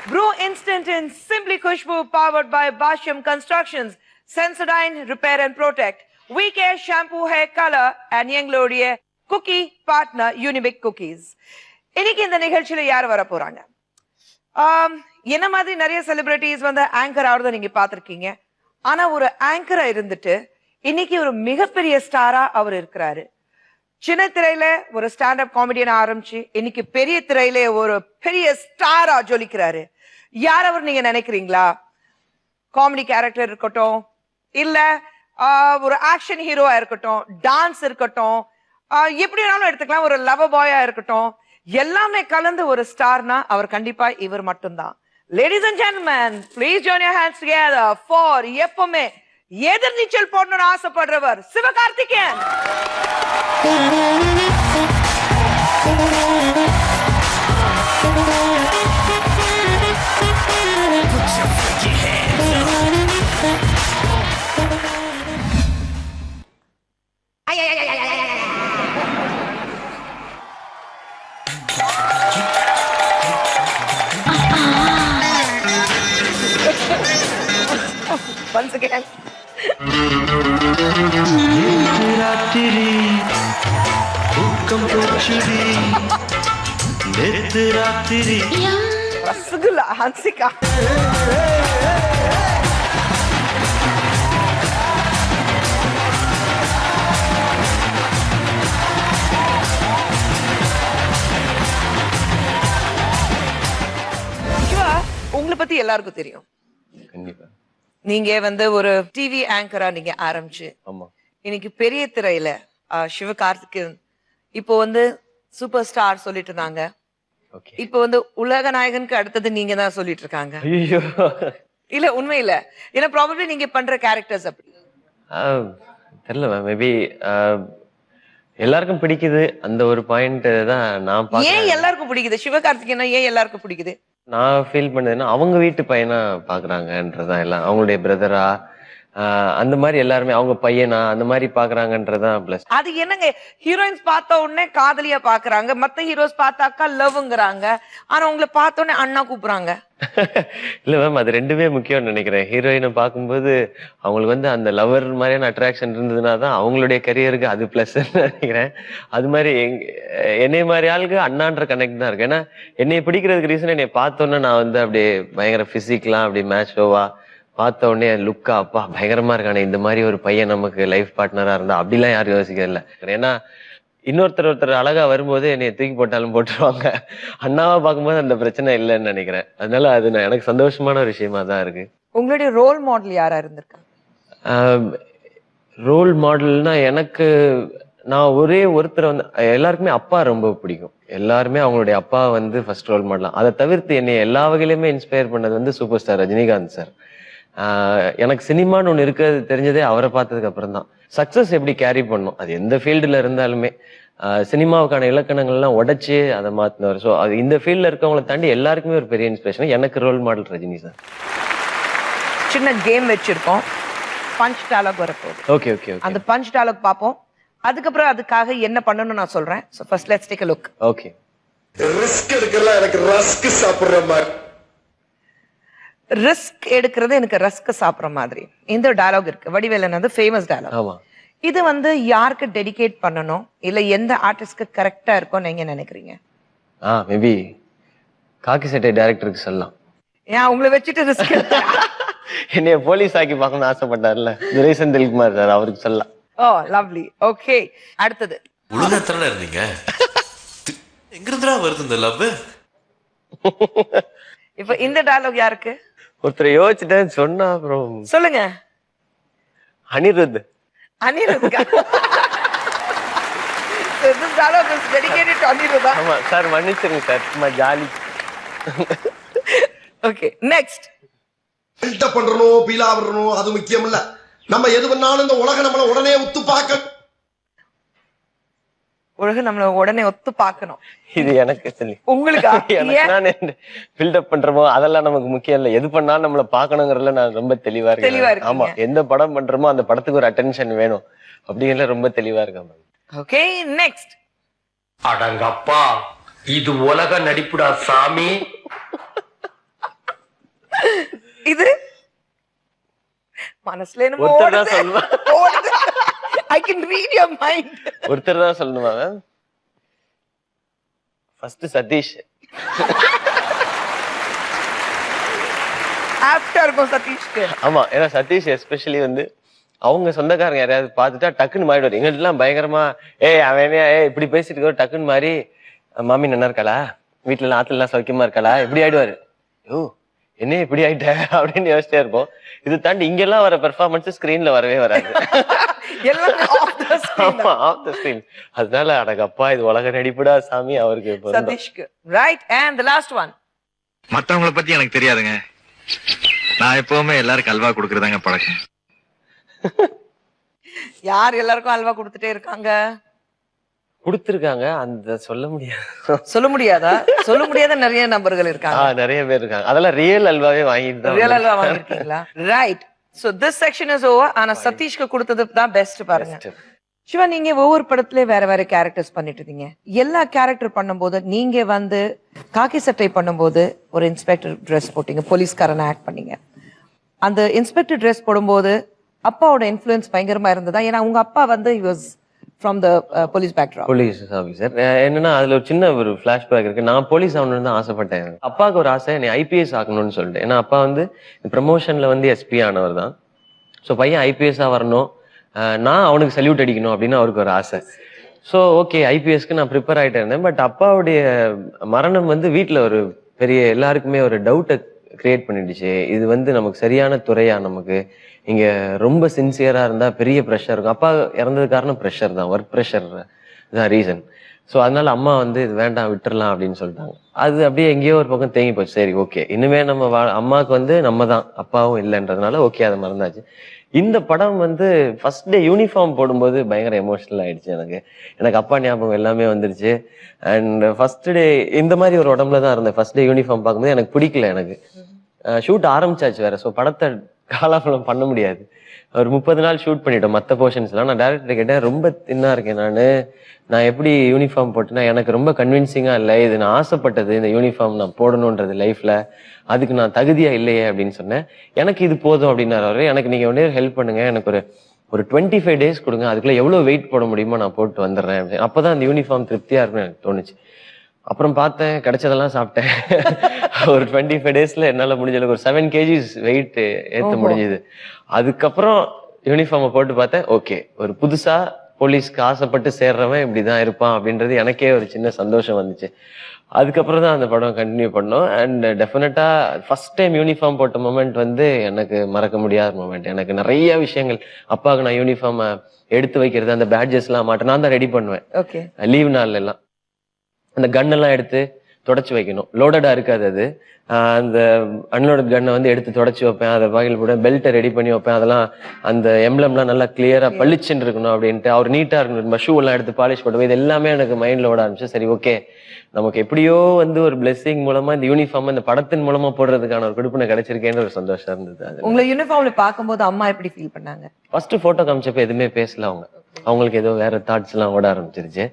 Brew instant in Simply Khushbu, powered by Basham Constructions. Sensodyne, repair and protect. We Care shampoo, hair color, and எங்களுடைய cookie partner Unibic cookies. இன்னைக்கு இந்த நிகழ்ச்சியில யார் வர போறாங்க? என்ன மாதிரி நிறைய செலிபிரிட்டிஸ் வந்து ஆங்கர் ஆவறத நீங்க பாத்திருக்கீங்க. ஆனா ஒரு ஆங்கரா இருந்துட்டு இன்னைக்கு ஒரு மிகப்பெரிய ஸ்டாரா அவர் இருக்கிறாரு. சின்ன திரையில ஒரு ஸ்டாண்ட் அப் காமெடியன் ஆரம்பிச்சு இன்னைக்கு பெரிய திரையில ஒரு பெரிய ஸ்டாரா ஜொலிக்கிறாரு. யார் அவர் நீங்க நினைக்கிறீங்களா? காமெடி கேரக்டர் இருக்கட்டும், இல்ல ஒரு ஆக்ஷன் ஹீரோவா இருக்கட்டும், டான்ஸ் இருக்கட்டும், எப்படி வேணாலும் எடுத்துக்கலாம், ஒரு லவ் பாயா இருக்கட்டும், எல்லாமே கலந்து ஒரு ஸ்டார்னா அவர் கண்டிப்பா இவர் மட்டும்தான். Ladies and gentlemen, please join your hands together for எப்பவுமே எதிர்நீச்சல் போடணும்னு ஆசைப்படுறவர் சிவகார்த்திகேயன். Once again. ராத்திரி தூக்கம் போச்சுடி நேத்து ராத்திரி ரசகுல்லா ஹன்சிகா. உங்களை பத்தி எல்லாருக்கும் தெரியும். கண்டிப்பா. நீங்க வந்து ஒரு டிவி ஆங்கரா நீங்க ஆரம்பிச்சு இன்னைக்கு பெரிய திரையில சிவகார்த்திகேயன் இப்போ வந்து சூப்பர் ஸ்டார் சொல்லிட்டு இருந்தாங்க. இப்போ வந்து உலக நாயகனுக்கு அடுத்தது நீங்க தான் சொல்லிட்டு இருக்காங்க. இல்ல உண்மை இல்ல, ஏன்னா ப்ராபபிலி நீங்க பண்ற கேரக்டர்ஸ் அப்படி தெரியல மேம். மேபி எல்லாருக்கும் பிடிக்குது அந்த ஒரு பாயிண்ட் தான் நான் பாக்கிறேன். ஏன் எல்லாருக்கும் பிடிக்குது சிவகார்த்திகேயன்? ஏன் எல்லாருக்கும் பிடிக்குது? நான் ஃபீல் பண்ணதுன்னா அவங்க வீட்டு பையனா பாக்குறாங்கன்றதான், எல்லாம் அவங்களுடைய பிரதரா அந்த மாதிரி எல்லாருமே அவங்க பையனா அந்த மாதிரி பாக்குறாங்கன்றதான் பிளஸ். அது என்னங்க, ஹீரோயின்ஸ் பார்த்த உடனே காதலியா பாக்குறாங்க, மத்த ஹீரோஸ் பார்த்தாக்கா லவ்ங்கிறாங்க, ஆனா உங்களை பார்த்த உடனே அண்ணா கூப்பிடுறாங்க. இல்ல மேம், அது ரெண்டுமே முக்கியம்னு நினைக்கிறேன். ஹீரோயினை பார்க்கும்போது அவங்களுக்கு வந்து அந்த லவர் மாதிரியான அட்ராக்ஷன் இருந்ததுன்னா தான் அவங்களுடைய கரியருக்கு அது பிளஸ் நினைக்கிறேன். அது மாதிரி என்னை மாதிரி ஆளுக்கு அண்ணான்ற கனெக்ட் தான் இருக்கு. ஏன்னா என்னை பிடிக்கிறதுக்கு ரீசன் என்னை பார்த்தோன்னே நான் வந்து அப்படியே பயங்கர பிசிக்லாம் அப்படி மேட்ச் ஷோவா பார்த்த உடனே லுக்கா அப்பா பயங்கரமா இருக்கானே, இந்த மாதிரி ஒரு பையன் நமக்கு லைஃப் பார்ட்னரா இருந்தா அப்படிலாம் யாரும் யோசிக்கிறது இல்லை. ஏன்னா ஒருத்தர் அழகா வரும்போது என்னை தூக்கி போட்டாலும் போட்டுருவாங்க. அண்ணாவா பார்க்கும்போது அந்த பிரச்சனை இல்லைன்னு நினைக்கிறேன். அதனால அது எனக்கு சந்தோஷமான ஒரு விஷயமா தான் இருக்கு. உங்களுடைய ரோல் மாடல் யாரா இருந்திருக்கா? ரோல் மாடல்னா எனக்கு நான் ஒரே ஒருத்தர் வந்து எல்லாருக்குமே அப்பா ரொம்ப பிடிக்கும். எல்லாருமே அவங்களுடைய அப்பா வந்து ஃபர்ஸ்ட் ரோல் மாடலாம். அதை தவிர்த்து என்னை எல்லா வகையிலுமே இன்ஸ்பயர் பண்ணது வந்து சூப்பர் ஸ்டார் ரஜினிகாந்த் சார். எனக்கு சினிமான்னு ஒண்ணு இருக்கிறது தெரிஞ்சதே அவரை பார்த்ததுக்கு அப்புறம் தான். சக்சஸ் எப்படி கேரி பண்ணும், அது எந்த ஃபீல்டுல இருந்தாலுமே சினிமாவுக்கான இலக்கணங்கள்லாம் உடைச்சு அதை மாத்தினவர். ஸோ அது இந்த ஃபீல்ட்ல இருக்கவங்களை தாண்டி எல்லாருக்குமே ஒரு பெரிய இன்ஸ்பிரேஷன். எனக்கு ரோல் மாடல் ரஜினி சார். சின்ன கேம் வச்சிருக்கோம், பஞ்ச் டயலாக் வரப்போகுது. Okay okay okay. அந்த பஞ்ச் டயலாக் பார்ப்போம், அதுக்கப்புறம் அதுக்காக என்ன பண்ணணும்னு நான் சொல்றேன். So first let's take a look. Okay. Risk எடுக்கிறலாம் எனக்கு ரஸ்க் சாப்பிடுற மாதிரி. ரிஸ்க் எடுக்கிறது எனக்கு ரஸ்க் சாப்பிடுற மாதிரி. இந்த டயலாக் இருக்கு, வடிவேலன் வந்து ஃபேமஸ் டயலாக். ஆமா. இது வந்து யாருக்கு டெடிகேட் பண்ணணும், இல்ல எந்த ஆர்டிஸ்ட்க்கு கரெக்டா இருக்கும் நீங்க நினைக்கிறீங்க? மேபி காக்கி சட்டை டைரக்டருக்கு சொல்லலாம். ஏன் உங்களை வச்சுட்டு ரிஸ்க் என்னைய போலீஸ் ஆக்கி பார்க்கணும்னு ஆசைப்பட்டார்ல துரை செந்தில்குமார் சார், அவருக்கு சொல்லலாம். ஓ லவ்லி. ஓகே, அடுத்தது. உலகத்துல இருந்தீங்க எங்க இருந்துடா வருது இந்த லவ்? இப்ப இந்த டயலாக் யாருக்கு? ஒருத்தர் யோசிச்சுட்டேன்னு சொன்னா அப்புறம் சொல்லுங்க. அனிருத். அனிருத்கா? This dialogue is dedicated to Anirudh. ஆமா சார், மன்னிச்சிருங்க சார், சும்மா ஜாலி. Okay, next. பில்டப் பண்றணும், பீலா வரணும், அது முக்கியம் இல்ல. நம்ம எது பண்ணாலும் இந்த உலக நம்மள உடனே ஒத்து பார்க்க, உலக நம்மள உடனே ஒத்து பார்க்கணும். இது எனக்கு சொல்லி உங்களுக்கு பில்டப் பண்றோமோ அதெல்லாம் நமக்கு முக்கியம் இல்ல, எது பண்ணாலும் நம்மள பாக்கணுங்கிறதுல நான் ரொம்ப தெளிவா இருக்கேன். ஆமா, எந்த படம் பண்றோமோ அந்த படத்துக்கு ஒரு அட்டென்ஷன் வேணும் அப்படிங்கறதுல ரொம்ப தெளிவா இருக்கேன். Okay, next. அடங்கப்பா, இது உலக நடிப்புடா சாமி. இது மனசுல என்னமோ ஒருத்தர் தான் ஓடுது. சொல்லுவா. ஓடுது. I can read your mind. ஒருத்தர் தான் சொல்லணுமா மேம்? ஃபர்ஸ்ட் சதீஷ். ஆப்டா இருக்கும் சதீஷ்க்கு. ஆமா, ஏன்னா சதீஷ் எஸ்பெஷலி வந்து அவங்க சொந்தக்காரங்க யாரையாவது பார்த்துட்டா டக்குன்னு மாறிடுவாரு. எங்கெல்லாம் பயங்கரமா அவன் இப்படி பேசிட்டு இருக்க டக்குன்னு மாறி மாமி நல்லா இருக்காளா, வீட்டுல எல்லாம் ஆத்துல எல்லாம் சௌக்கியமா இருக்காளா, இப்படி ஆயிடுவாரு. ஓ என்ன இப்படி ஆயிட்ட அப்படின்னு யோசிச்சே இருப்போம். இது தாண்டி இங்கெல்லாம் வர பெர்ஃபார்மன்ஸ் ஸ்கிரீன்ல வரவே வராது. எல்லாமே off the screen. ஆமா, ஆஃப் த ஸ்கிரீன். அதனால அடங்கப்பா இது உலக நடிப்புடா சாமி அவருக்கு பொருந்தும். சதீஷ்க்கு. Right, and the last one. மத்தவங்கள பத்தி எனக்கு தெரியாதுங்க. நான் எப்பவுமே எல்லாருக்கும் அல்வா கொடுக்கறதாங்க பழக்கம். யார் எல்லாருக்கும் அல்வா கொடுத்துட்டே இருக்காங்க? கொடுத்திருக்காங்க, அந்த சொல்ல முடியாது. சொல்ல முடியாதா? சொல்ல முடியாத நிறைய நபர்கள் இருக்காங்க. நிறைய பேர் இருக்காங்க. அதெல்லாம் ரியல் அல்வாவே வாங்கிட்டு தான் ரியல் அல்வா வாங்கிருக்கீங்களா? Right. So this section is over. ஆனா சதீஷ்க்கு கொடுத்தது தான் பெஸ்ட் பாருங்க. சிவா, நீங்க ஒவ்வொரு படத்துல வேற வேற கேரக்டர்ஸ் பண்ணிட்டு இருந்தீங்க. எல்லா கேரக்டர் பண்ணும்போது நீங்க வந்து காக்கி சட்டை பண்ணும்போது ஒரு இன்ஸ்பெக்டர் ட்ரெஸ் போட்டீங்க, போலீஸ்காரனை ஆக்ட் பண்ணீங்க. அந்த இன்ஸ்பெக்டர் ட்ரெஸ் போடும்போது அப்பாவோட இன்ஃப்ளூயன்ஸ் பயங்கரமா இருந்ததா? ஏன்னா உங்க அப்பா வந்து he was from the police backdrop. Police officer. என்னன்னா அதுல ஒரு சின்ன ஒரு பிளாஷ்பேக் இருக்கு. நான் போலீஸ் ஆகணும்னு தான் ஆசைப்பட்டேன். அப்பாவுக்கு ஒரு ஆசை என்னை ஐபிஎஸ் ஆகணும்னு சொல்லிட்டு. ஏன்னா அப்பா வந்து ப்ரமோஷன்ல வந்து எஸ்பி ஆனவர் தான். ஸோ பையன் ஐபிஎஸ்ஸா வரணும், நான் அவனுக்கு சல்யூட் அடிக்கணும் அப்படின்னு அவருக்கு ஒரு ஆசை. ஸோ ஓகே, ஐபிஎஸ்க்கு நான் ப்ரிப்பேர் ஆகிட்டே இருந்தேன். பட் அப்பாவுடைய மரணம் வந்து வீட்டில் ஒரு பெரிய எல்லாருக்குமே ஒரு டவுட்டை கிரியேட் பண்ணிடுச்சு. இது வந்து நமக்கு சரியான துறையா, நமக்கு இங்க ரொம்ப சின்சியரா இருந்தா பெரிய ப்ரெஷர் இருக்கும். அப்பா இறந்தது காரணம் ப்ரெஷர் தான், ஒர்க் ப்ரெஷர் தான் ரீசன். ஸோ அதனால அம்மா வந்து இது வேண்டாம் விட்டுறலாம் அப்படின்னு சொல்லிட்டாங்க. அது அப்படியே எங்கேயோ ஒரு பக்கம் தேங்கி போச்சு. சரி ஓகே, இனிமே நம்ம அம்மாவுக்கு வந்து நம்ம தான், அப்பாவும் இல்லைன்றதுனால ஓகே அதை மறந்தாச்சு. இந்த படம் வந்து ஃபர்ஸ்ட் டே யூனிஃபார்ம் போடும்போது பயங்கர எமோஷனல் ஆயிடுச்சு எனக்கு அப்பா ஞாபகம் எல்லாமே வந்துருச்சு. அண்ட் ஃபர்ஸ்ட் டே இந்த மாதிரி ஒரு உடம்புல தான் இருந்தேன். ஃபர்ஸ்ட் டே யூனிஃபார்ம் பார்க்கும்போது எனக்கு பிடிக்கல. எனக்கு ஷூட் ஆரம்பிச்சாச்சு வேற. ஸோ படத்தை காலாபலம் பண்ண முடியாது. ஒரு 30 நாள் ஷூட் பண்ணிட்டோம் மற்ற போர்ஷன்ஸ்லாம். நான் டேரக்டர் கேட்டேன், ரொம்ப தின்னா இருக்கேன் நான் எப்படி யூனிஃபார்ம் போட்டேன்னா எனக்கு ரொம்ப கன்வின்சிங்கா இல்லை, இது நான் ஆசைப்பட்டது இந்த யூனிஃபார்ம் நான் போடணுன்றது லைஃப்ல, அதுக்கு நான் தகுதியா இல்லையே அப்படின்னு சொன்னேன். எனக்கு இது போதும் அப்படின்னாரு அவரு. எனக்கு நீங்க ஒன்னே ஹெல்ப் பண்ணுங்க, எனக்கு ஒரு 25 days கொடுங்க, அதுக்குள்ள எவ்வளவு வெயிட் போட முடியுமோ நான் போட்டு வந்துடுறேன் அப்படின்னு. அப்பதான் அந்த யூனிஃபார்ம் திருப்தியா இருக்குன்னு எனக்கு தோணுச்சு. அப்புறம் பார்த்தேன், கிடைச்சதெல்லாம் சாப்பிட்டேன். ஒரு 25 daysல என்னால முடிஞ்ச அளவுக்கு ஒரு 7 kgs வெயிட் ஏற்ற முடிஞ்சது. அதுக்கப்புறம் யூனிஃபார்மை போட்டு பார்த்தேன், ஓகே ஒரு புதுசா போலீஸ்க்கு ஆசைப்பட்டு சேர்றவன் இப்படிதான் இருப்பான் அப்படின்றது எனக்கே ஒரு சின்ன சந்தோஷம் வந்துச்சு. அதுக்கப்புறம் தான் அந்த படம் கண்டினியூ பண்ணோம். அண்ட் டெஃபினட்டா ஃபர்ஸ்ட் டைம் யூனிஃபார்ம் போட்ட மொமெண்ட் வந்து எனக்கு மறக்க முடியாத மொமெண்ட். எனக்கு நிறைய விஷயங்கள், அப்பாவுக்கு நான் யூனிஃபார்ம் எடுத்து வைக்கிறது, அந்த பேட்ஜஸ் எல்லாம் மாட்டேன் நான் தான் ரெடி பண்ணுவேன். லீவ் நாள்ல எல்லாம் அந்த கன் எல்லாம் எடுத்து தொடச்சு வைக்கணும். லோடடா இருக்காது அது. அந்த அன்லோடட் கன்னை வந்து எடுத்து தொடச்சு வைப்பேன், அதை பாக்கெட்ல போட பெல்ட்டை ரெடி பண்ணி வைப்பேன். அதெல்லாம் அந்த எம்ப்ளம்லாம் நல்லா கிளியரா பளிச்சுன்னு இருக்கணும் அப்படின்ட்டு, அவர் நீட்டா இருக்கணும், ஷூ எல்லாம் எடுத்து பாலிஷ் பண்ணுவேன். இது எல்லாமே எனக்கு மைண்ட்ல ஓட ஆரம்பிச்சு. சரி ஓகே, நமக்கு எப்படியோ வந்து ஒரு பிளெஸிங் மூலமா இந்த யூனிஃபார்ம் இந்த படத்தின் மூலமா போடுறதுக்கான ஒரு கொடுப்பினை கிடைச்சிருக்கேன்னு ஒரு சந்தோஷம் இருந்தது. உங்களை யூனிஃபார்ம்ல பார்க்கும்போது அம்மா எப்படி ஃபீல் பண்ணாங்க? ஃபர்ஸ்ட் போட்டோ காமிச்சப்ப எதுவுமே பேசல அவங்க. அவங்களுக்கு ஏதோ வேற தாட்ஸ் எல்லாம் ஓட ஆரம்பிச்சிருச்சு.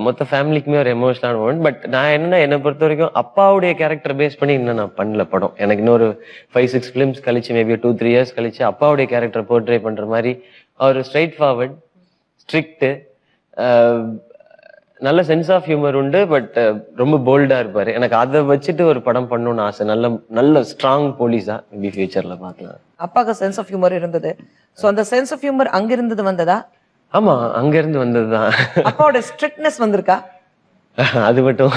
மொத்த ஃபேமிலிக்குமே ஒரு எமோஷனலான மூமெண்ட். பட் நான் என்னை பொறுத்த வரைக்கும் அப்பாவுடைய கேரக்டர் பேஸ் பண்ணி இன்னும் நான் பண்ணல படம். எனக்கு இன்னொரு 5-6 ஃபிலிம்ஸ் கழிச்சு, மேபி 2-3 years கழிச்சு அப்பாவுடைய கேரக்டர் போர்ட்ரே பண்ற மாதிரி அவர் ஸ்ட்ரைட் ஃபார்வர்ட், ஸ்ட்ரிக்ட், நல்ல சென்ஸ் ஆஃப் ஹியூமர் உண்டு, பட் ரொம்ப போல்டா இருப்பாரு. எனக்கு அதை வச்சுட்டு ஒரு படம் பண்ணணும்னு ஆசை. நல்ல ஸ்ட்ராங் போலீஸா மேபி ஃபியூச்சர்ல பார்க்கலாம். அப்பாக்கு சென்ஸ் ஆஃப் ஹியூமர் இருந்தது. சோ அந்த சென்ஸ் ஆஃப் ஹியூமர் அங்க இருந்தது வந்ததா? ஆமா, அங்க இருந்து வந்ததுதான். அப்பாவோட ஸ்ட்ரிக்ட்னஸ் வந்திருக்கா? அது மட்டும்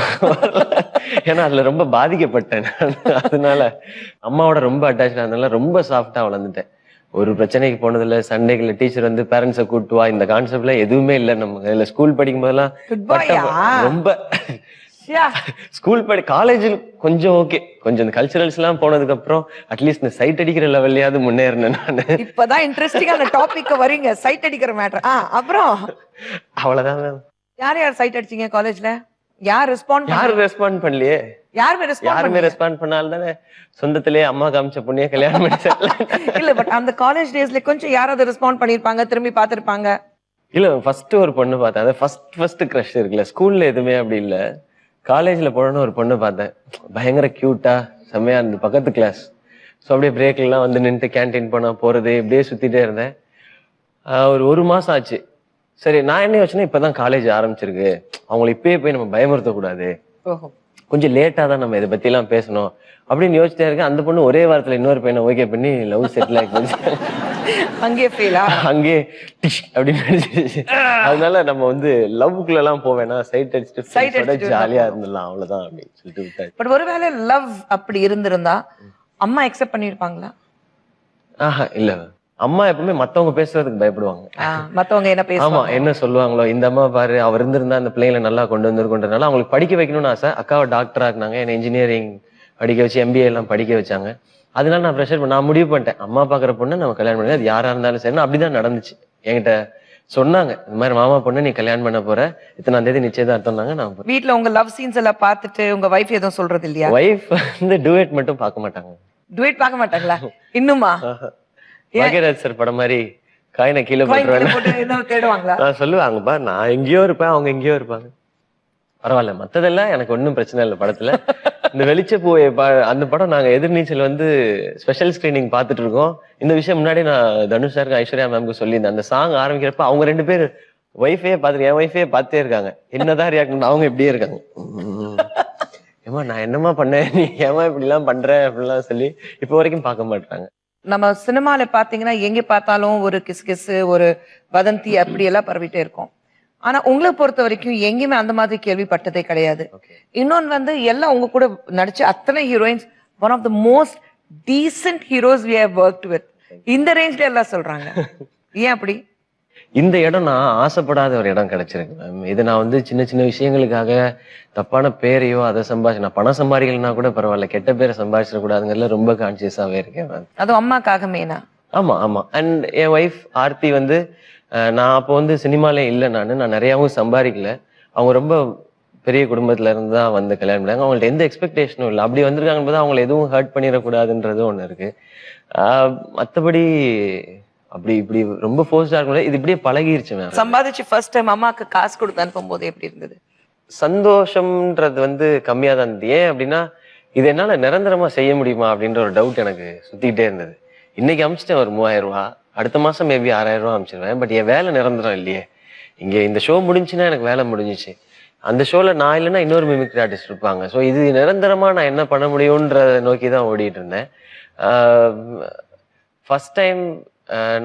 ஏன்னா அதுல ரொம்ப பாதிக்கப்பட்டேன். அதனால அம்மாவோட ரொம்ப அட்டாச் ஆனதுனால ரொம்ப சாஃப்டா வளர்ந்துட்டேன். ஒரு பிரச்சனைக்கு போனதுல, சண்டைகள்ல டீச்சர் வந்து பேரண்ட்ஸை கூட்டு வா, இந்த கான்செப்ட்ல எதுவுமே இல்லை. நம்ம ஸ்கூல் படிக்கும் போதெல்லாம் ரொம்ப ஸ்கூல் காலேஜில் கொஞ்சம் ஓகே, கொஞ்சம் இந்த கல்ச்சரல்ஸ் எல்லாம் போனதுக்கு அப்புறம் அட்லீஸ்ட் இந்த சைட் அடிக்கிற லெவல்லையாவது முன்னேறினேன் நானு. இப்பதான் இன்ட்ரெஸ்டிங்கான டாபிக் வரீங்க, சைட் அடிக்கிற மேட்டர். அப்புறம் அவ்வளவுதான். யார் சைட் அடிச்சீங்க காலேஜ்ல? யார் ரெஸ்பாண்ட் பண்ணலையே. யாருமே ரெஸ்பாண்ட் பண்ணாலும் தானே சொந்தத்திலே அம்மா காமிச்ச பொண்ணிய கல்யாணம் பண்ணி. இல்ல, பட் அந்த காலேஜ் டேஸ்ல கொஞ்சம் யாராவது ரெஸ்பாண்ட் பண்ணிருப்பாங்க, திரும்பி பாத்திருப்பாங்க. இல்ல, ஃபர்ஸ்ட் ஒரு பொண்ணு பார்த்தேன். அது ஃபர்ஸ்ட் கிரஷ் இருக்குல்ல. ஸ்கூல்ல எதுவுமே அப்படி இல்ல. காலேஜ்ல போனோன்னு ஒரு பொண்ணு பார்த்தேன், பயங்கர கியூட்டா செம்மையா இருந்தது, பக்கத்து கிளாஸ். ஸோ அப்படியே பிரேக்லாம் வந்து நின்றுட்டு கேன்டீன் போனா போறது இப்படியே சுத்திட்டே இருந்தேன். ஒரு மாசம் ஆச்சு. சரி நான் என்ன யோசனை, இப்பதான் காலேஜ் ஆரம்பிச்சிருக்கு, அவங்களை இப்பயே போய் நம்ம பயமுறுத்தக்கூடாது, கொஞ்சம் லேட்டா தான் நம்ம இதை பத்தி எல்லாம் பேசணும் அப்படின்னு யோசிச்சிட்டே இருக்கேன். அந்த பொண்ணு ஒரே வாரத்துல இன்னொரு பையனை ஓகே பண்ணி லவ் செட்டில் ஆகி அங்கே அப்படின்னு. அதனால நம்ம வந்து லவ்க்குள்ள எல்லாம் போவேனா, சைட் அடிச்சுட்டு ஜாலியா இருந்துடலாம் அவ்வளவுதான் அப்படின்னு சொல்லிட்டு விட்டாச்சு. பட் ஒருவேளை லவ் அப்படி இருந்திருந்தா அம்மா அக்செப்ட் பண்ணிருப்பாங்களா? இல்ல, அம்மா எப்பவுமே மத்தவங்க பேசுறதுக்கு பயப்படுவாங்க. மத்தவங்க என்ன பேசுவாங்க, ஆமா என்ன சொல்லுவாங்களோ, இந்த அம்மா பாரு அவர் இருந்திருந்தா அந்த பிள்ளைங்களை நல்லா கொண்டு வந்திருக்கோன்றதுனால அவங்களுக்கு படிக்க வைக்கணும்னு ஆசை. அக்காவை டாக்டர் ஆக்குனாங்க, என்ன இன்ஜினியரிங் படிக்க வச்சு MBA எல்லாம் படிக்க வச்சாங்க. அதனால நான் ப்ரெஷர் நான் முடிவு பண்ணிட்டேன், அம்மா பாக்குற பொண்ணு நம்ம கல்யாணம் பண்ணி, அது யாரா இருந்தாலும் சரி. அப்படிதான் நடந்துச்சு. என்கிட்ட சொன்னாங்க, இந்த மாதிரி மாமா பொண்ணு நீ கல்யாணம் பண்ண போற, இத்தனாம் தேதி நிச்சயதார்த்தம்னாங்க. நான் வீட்டுல உங்க லவ் சீன்ஸ் எல்லாம் பார்த்துட்டு உங்க வைஃப் எதுவும் சொல்றது இல்லையா? வைஃப் வந்து டுவேட் மட்டும் பார்க்க மாட்டாங்க. டுவேட் பார்க்க மாட்டாங்களா இன்னுமா? பாக்யராஜ் சார் படம் மாதிரி காயினை கீழே போட்டுருவேன் தேடுவாங்களா? நான் சொல்லுவாங்கப்பா, நான் எங்கேயோ இருப்பேன், அவங்க எங்கேயோ இருப்பாங்க, பரவாயில்ல, மத்ததெல்லாம் எனக்கு ஒன்றும் பிரச்சனை இல்லை. படத்துல இந்த வெளிச்சப்பூ அந்த படம் நாங்க எதிர்நீச்சல் வந்து ஸ்பெஷல் ஸ்கிரீனிங் பார்த்துட்டு இருக்கோம். இந்த விஷயம் முன்னாடி நான் தனுஷ் சாருக்கு ஐஸ்வர்யா மேம்க்கு சொல்லியிருந்தேன். அந்த சாங் ஆரம்பிக்கிறப்ப அவங்க 2 பேர் ஒய்ஃபே பார்த்துட்டு என் ஒய்ஃபே பார்த்தே இருக்காங்க, என்னதான் ரியாக்ட் அவங்க இப்படியே இருக்காங்க. ஏமா நான் என்னமா பண்ணேன், நீ ஏமா இப்படி எல்லாம் பண்ற அப்படிலாம் சொல்லி இப்போ வரைக்கும் பார்க்க மாட்டாங்க. நம்ம சினிமால பாத்தீங்கன்னா எங்க பார்த்தாலும் ஒரு கிசு ஒரு வதந்தி அப்படி எல்லாம் பரவிட்டே இருக்கும். ஆனா உங்களை பொறுத்த வரைக்கும் எங்கேயுமே அந்த மாதிரி கேள்விப்பட்டதே கிடையாது. இன்னொன்னு வந்து எல்லாம் உங்க கூட நடிச்ச அத்தனை heroines one of the most decent heroes we have worked with. இந்த ரேஞ்ச்ல எல்லாம் சொல்றாங்க, ஏன் அப்படி? இந்த இடம் நான் ஆசைப்படாத ஒரு இடம் கிடைச்சிருக்கு மேம். இது நான் வந்து சின்ன சின்ன விஷயங்களுக்காக தப்பான பேரையோ அதை நான் பணம் சம்பாதிக்கலன்னா கூட பரவாயில்ல, கெட்ட பேரை சம்பாதிச்சிடக்கூடாதுங்கிறதுல ரொம்ப கான்சியஸாவே இருக்கேன் மேம். அதுவும் அம்மாக்காக மேனா? ஆமா ஆமா. அண்ட் என் ஒய்ஃப் ஆர்த்தி வந்து நான் அப்போ வந்து சினிமாலே இல்லை, நான் நிறையாவும் சம்பாதிக்கல. அவங்க ரொம்ப பெரிய குடும்பத்துல இருந்து தான் வந்து கல்யாணம் பண்ணாங்க. அவங்கள்ட்ட எந்த எக்ஸ்பெக்டேஷனும் இல்லை. அப்படி வந்திருக்காங்க போது அவங்களை எதுவும் ஹர்ட் பண்ணிடக்கூடாதுன்றது ஒண்ணு இருக்கு. மற்றபடி அப்படி இப்படி ரொம்ப ஃபோர்ஸ்டா இருக்கும், இது இப்படியே பழகிருச்சு மேம். சம்பாதிச்சு ஃபர்ஸ்ட் டைம் அம்மாக்கு காசு கொடுத்து அனுப்பும் போது எப்படி இருந்தது? சந்தோஷம்ன்றது வந்து கம்மியா தான் இருந்தது. ஏன் அப்படின்னா இது என்னால நிரந்தரமா செய்ய முடியுமா அப்படின்ற ஒரு டவுட் எனக்கு சுத்திக்கிட்டே இருந்தது. இன்னைக்கு அமிச்சிட்டேன் ஒரு 3000 ரூபாய், அடுத்த மாசம் மேபி 6000 ரூபாய் அமிச்சிருவேன். பட் என் வேலை நிரந்தரம் இல்லையே. இங்க இந்த ஷோ முடிஞ்சுன்னா எனக்கு வேலை முடிஞ்சிச்சு, அந்த ஷோல நான் இல்லைன்னா இன்னொரு மிமிக்ரி ஆர்டிஸ்ட் இருப்பாங்க. ஸோ இது நிரந்தரமா நான் என்ன பண்ண முடியும்ன்றத நோக்கி தான் ஓடிட்டு இருந்தேன். ஃபர்ஸ்ட் டைம்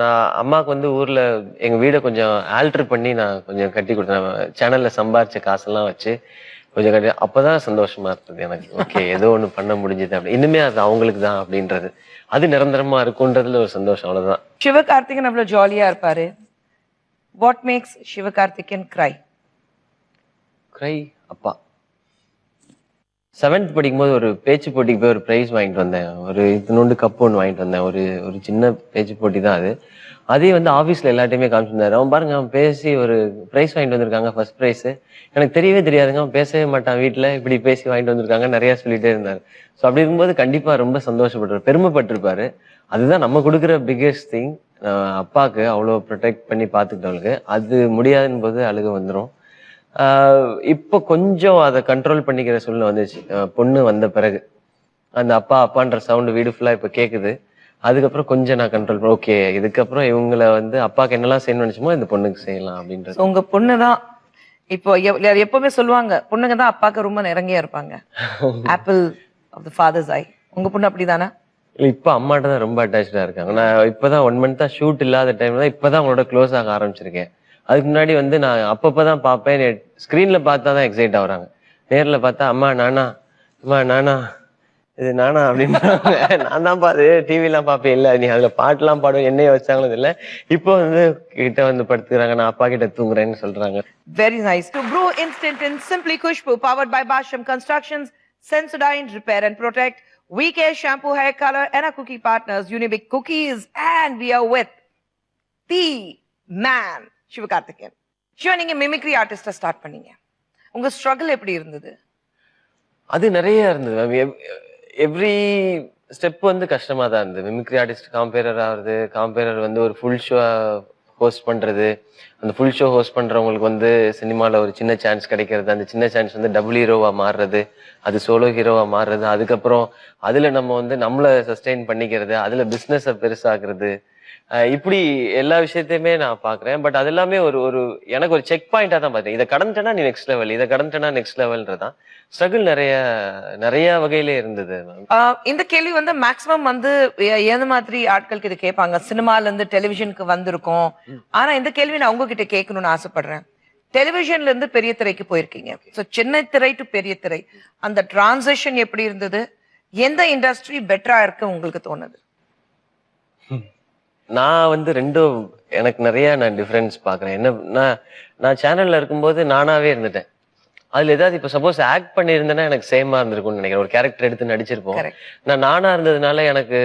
நான் அம்மாவுக்கு வந்து ஊர்ல எங்க வீடை கொஞ்சம் ஆல்டர் பண்ணி நான் கொஞ்சம் கட்டி கொடுத்தேன். சேனல்ல சம்பாரிச்ச காசெல்லாம் வச்சு கொஞ்சம் கட்டி, அப்பதான் சந்தோஷமா இருந்தது எனக்கு. ஓகே ஏதோ ஒண்ணு பண்ண முடிஞ்சது அப்படி, இனிமே அது அவங்களுக்கு தான் அப்படின்றது, அது நிரந்தரமா இருக்கும்ன்றதுல ஒரு சந்தோஷம், அவ்வளவுதான். சிவகார்த்திகேயன் அவ்வளவு ஜாலியா இருப்பாரு. வாட் மேக்ஸ் சிவகார்த்திகேயன் கிரை? கிரை அப்பா 7th படிக்கும்போது ஒரு பேச்சு போட்டிக்கு போய் ஒரு ப்ரைஸ் வாங்கிட்டு வந்தேன். ஒரு இத்தினோண்டு கப் ஒன்று வாங்கிட்டு வந்தேன். ஒரு சின்ன பேச்சு போட்டி தான் அது. அதே வந்து ஆஃபீஸில் எல்லாத்தையுமே காமிச்சிருந்தாரு. அவன் பாருங்க, அவன் பேசி ஒரு ப்ரைஸ் வாங்கிட்டு வந்திருக்காங்க, ஃபர்ஸ்ட் ப்ரைஸ். எனக்கு தெரியவே தெரியாதுங்க, அவன் பேசவே மாட்டான், வீட்டில் இப்படி பேசி வாங்கிட்டு வந்திருக்காங்க நிறையா சொல்லிட்டே இருந்தார். ஸோ அப்படி இருக்கும்போது கண்டிப்பாக ரொம்ப சந்தோஷப்பட்டிருப்பார், பெருமைப்பட்டிருப்பாரு. அதுதான் நம்ம கொடுக்குற பிக்கெஸ்ட் திங். அப்பாவுக்கு அவ்வளோ ப்ரொடெக்ட் பண்ணி பார்த்துக்கிட்டவங்களுக்கு அது முடியாதுன்னு போது அழுக வந்துடும். இப்போ கொஞ்சம் அதை கண்ட்ரோல் பண்ணிக்கிற சூழ்நிலை வந்துச்சு. பொண்ணு வந்த பிறகு அந்த அப்பா அப்பான்ற சவுண்டு வீடு ஃபுல்லா இப்போ கேட்குது. அதுக்கப்புறம் கொஞ்சம் நான் கண்ட்ரோல் பண்ண, ஓகே இதுக்கப்புறம் இவங்களை வந்து அப்பாவுக்கு என்னெல்லாம் செய்யணும்னு நினைச்சோமோ இந்த பொண்ணுக்கு செய்யலாம் அப்படின்றது. உங்க பொண்ணுதான் இப்போ எப்பவுமே சொல்லுவாங்க, பொண்ணுங்க தான் அப்பாவுக்கு ரொம்ப நெருங்கியா இருப்பாங்க, ஆப்பிள் ஆஃப் தி ஃபாதர்ஸ் ஐ. உங்க பொண்ணு அப்படிதானா? இல்லை, இப்போ அம்மாட்ட தான் ரொம்ப அட்டாச்சா இருக்காங்க. நான் இப்போதான் 1 month தான் ஷூட் இல்லாத டைம்ல தான் இப்போதான் அவங்களோட க்ளோஸ் ஆக ஆரம்பிச்சிருக்கேன். அதுக்கு முன்னாடி வந்து நான் அப்பப்பதான் பார்ப்பேன், ஸ்கிரீன்ல பார்த்தா தான் எக்ஸைட் ஆகுறாங்க, நேர்ல பார்த்தா அம்மா நானா அம்மா நானா இது நானா அப்படின்றாங்க. நான் தான் பாது டிவிலாம் பார்ப்பேன், இல்லை நீ அதுல பாட்டுலாம் பாடுவேன், என்னைய வச்சாங்களும் இல்லை. இப்போ வந்து கிட்ட வந்து படுத்துக்கிறாங்க, நான் அப்பா கிட்ட தூங்குறேன்னு சொல்றாங்க. Very nice. To brew instant in Simply Khushbu, powered by Basham Constructions, Sensodyne Repair and Protect, VK Shampoo Hair Color, and our cookie partners, Unibic Cookies, and we are with the man, Sivakarthikeyan. Siva, நீங்க mimicry ஆர்டிஸ்டா start பண்ணீங்க, உங்க struggle எப்படி இருந்தது? அது நிறைய இருந்தது ma'am. Every step வந்து கஷ்டமா தான் இருந்தது. மிமிக்ரி ஆர்டிஸ்ட் காம்பேரர் ஆகுறது, காம்பேரர் வந்து ஒரு ஃபுல் ஷோ ஹோஸ்ட் பண்றது, அந்த ஃபுல் ஷோ ஹோஸ்ட் பண்றவங்களுக்கு வந்து சினிமால ஒரு சின்ன சான்ஸ் கிடைக்கிறது, அந்த சின்ன சான்ஸ் வந்து டபுள் ஹீரோவா மாறுறது, அது சோலோ ஹீரோவா மாறுறது, அதுக்கப்புறம் அதுல நம்ம வந்து நம்மள சஸ்டெயின் பண்ணிக்கிறது, அதுல பிசினஸ பெருசாக்குறது, இப்படி எல்லா விஷயத்தையுமே நான் பாக்குறேன். பட் அது எல்லாமே ஒரு ஒரு எனக்கு ஒரு செக் பாயிண்டா தான் பார்த்தேன். இதை கடந்துட்டேன்னா நீ நெக்ஸ்ட் லெவல், இதை கடந்துட்டேன்னா நெக்ஸ்ட் லெவல்ன்றதான் ஸ்ட்ரகிள் நிறைய நிறைய வகையில இருந்தது மேம். இந்த கேள்வி வந்து மேக்சிமம் வந்து எந்த மாதிரி ஆட்களுக்கு இது கேட்பாங்க, சினிமால இருந்து டெலிவிஷனுக்கு வந்திருக்கோம். ஆனா இந்த கேள்வி நான் உங்ககிட்ட கேட்கணும்னு ஆசைப்படுறேன். டெலிவிஷன்ல இருந்து பெரிய திரைக்கு போயிருக்கீங்க. சோ சின்ன திரை டு பெரிய திரை, அந்த டிரான்சிஷன் எப்படி இருந்தது? எந்த இண்டஸ்ட்ரி பெட்டரா இருக்கு உங்களுக்கு தோணுது? நான் வந்து ரெண்டும் எனக்கு நிறைய நான் டிஃபரன்ஸ் பாக்குறேன். என்ன நான் சேனல்ல இருக்கும்போது நானாவே இருந்துட்டேன். அதுல ஏதாவது இப்ப சப்போஸ் ஆக்ட் பண்ணியிருந்தேன்னா எனக்கு சேமா இருந்திருக்கும்னு நினைக்கிறேன். ஒரு கேரக்டர் எடுத்து நடிச்சிருப்போம். நானா இருந்ததுனால எனக்கு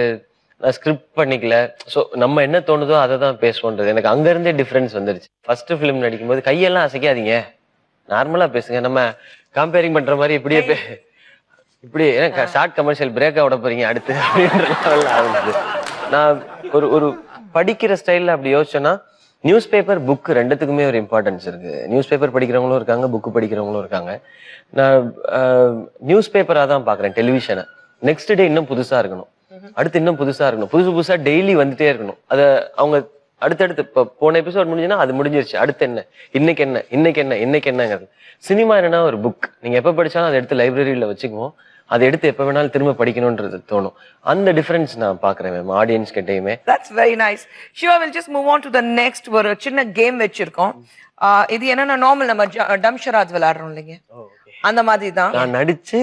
நான் ஸ்கிரிப்ட் பண்ணிக்கல. ஸோ நம்ம என்ன தோணுதோ அதை தான் பேசுவோன்றது எனக்கு அங்க இருந்தே டிஃபரன்ஸ் வந்துருச்சு. ஃபர்ஸ்ட் ஃபிலிம் நடிக்கும்போது கையெல்லாம் அசைக்காதீங்க, நார்மலா பேசுங்க, நம்ம கம்பேரிங் பண்ற மாதிரி இப்படி ஷார்ட் கமர்ஷியல் பிரேக்கா விட போறீங்க அடுத்து அப்படின்ற ஆரம்பிச்சு. நான் ஒரு படிக்கிற ஸ்டைல்ல அப்படி யோசிச்சேன்னா நியூஸ் பேப்பர் புக் ரெண்டுத்துக்குமே ஒரு இம்பார்ட்டன்ஸ் இருக்கு. நியூஸ் பேப்பர் படிக்கிறவங்களும் இருக்காங்க, புக்கு படிக்கிறவங்களும் இருக்காங்க. நான் நியூஸ் பேப்பரா தான் பாக்குறேன் டெலிவிஷனை. நெக்ஸ்ட் டே இன்னும் புதுசா இருக்கணும், அடுத்து இன்னும் புதுசா இருக்கணும், புதுசா டெய்லி வந்துட்டே இருக்கணும். அதை அவங்க அடுத்தடுத்து இப்போ போன எபிசோட் முடிஞ்சுன்னா அது முடிஞ்சிருச்சு, அடுத்து என்ன, இன்னைக்கு என்ன, இன்னைக்கு என்ன, இன்னைக்கு என்னங்கிறது. சினிமா என்னன்னா ஒரு புக், நீங்க எப்ப படிச்சாலும் அதை எடுத்து லைப்ரரியில வச்சுக்குவோம், அதை எடுத்து எப்ப வேணாலும் திரும்ப படிக்கணும்ன்றது தோணும். அந்த டிஃபரன்ஸ் நான் பாக்குறேன் மேம் ஆடியன்ஸ் கிட்டயுமே. That's very nice. Shiva will just move on to the next. ஒரு சின்ன கேம் வச்சிருக்கோம். இது என்னன்னா நார்மல் நம்ம டம்ஷராஜ் விளையாடுறோம் இல்லைங்க, அந்த மாதிரி தான் நான் நடிச்சு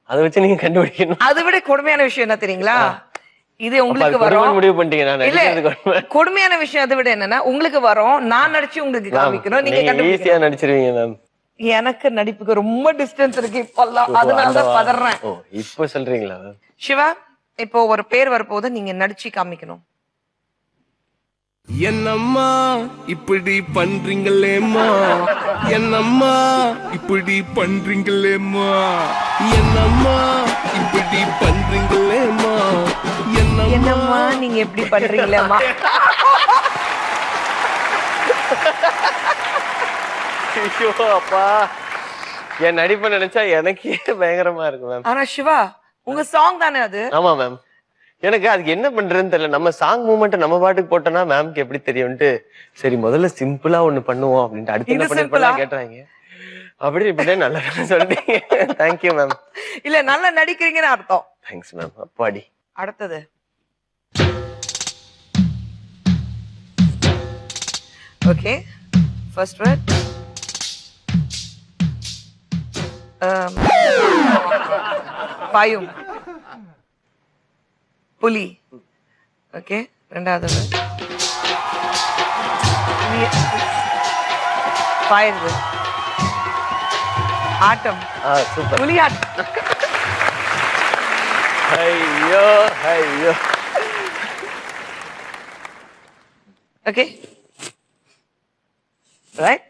அதை வச்சு நீங்க கண்டுபிடிக்கணும். அதை விட கொடுமையான விஷயம் என்ன தெரியுங்களா? இது உங்களுக்கு வரும், முடிவு பண்ணிட்டீங்க. நான் நடிக்கிறது கொடுமையான விஷயம் அதை விட என்னன்னா உங்களுக்கு வரும், நான் நடிச்சு உங்களுக்கு காமிக்கணும், நீங்க ஈஸியா நடிச்சிருவீங்க மேம். எனக்கு நடிப்புக்கு ரொம்ப டிஸ்டன்ஸ் இருக்கு இப்பெல்லாம், அதனாலதான் பதறேன். இப்ப சொல்றீங்களா சிவா? இப்போ ஒரு பேர் வரப்போது, நீங்க நடிச்சு காமிக்கணும். என்னம்மா இப்படி பண்றீங்களேம்மா, என்னம்மா இப்படி பண்றீங்களேம்மா, என்னம்மா இப்படி பண்றீங்களேம்மா, என்னம்மா நீங்க எப்படி பண்றீங்களேம்மா. ஐயோ அப்பா, என் நடிப்பை நினைச்சா எனக்கே பயங்கரமா இருக்கு மேம். ஆனா சிவா உங்க சாங் தானே அது? ஆமா மேம். எனக்கு அதுக்கு என்ன பண்றதுன்னு தெரியல. நம்ம சாங் மூமெண்ட் நம்ம பாட்டுக்கு போட்டோம்னா மேம்க்கு எப்படி தெரியும்ட்டு, சரி முதல்ல சிம்பிளா ஒண்ணு பண்ணுவோம் அப்படின்ட்டு அடுத்து என்ன பண்ணிருப்பா கேட்டாங்க. அப்படி இப்படியே நல்லா சொல்றீங்க. Thank you ma'am. இல்ல நல்லா நடிக்கிறீங்கன்னு அர்த்தம். Thanks ma'am. அப்பாடி. அடுத்தது ஓகே, ஃபர்ஸ்ட் வேர்ட் பாயும், புலி. ஓகே, ரெண்டாவது பாயுது, ஆட்டம், சூப்பர், புலி ஆட்டம். ஐயோ ஐயோ. Okay right.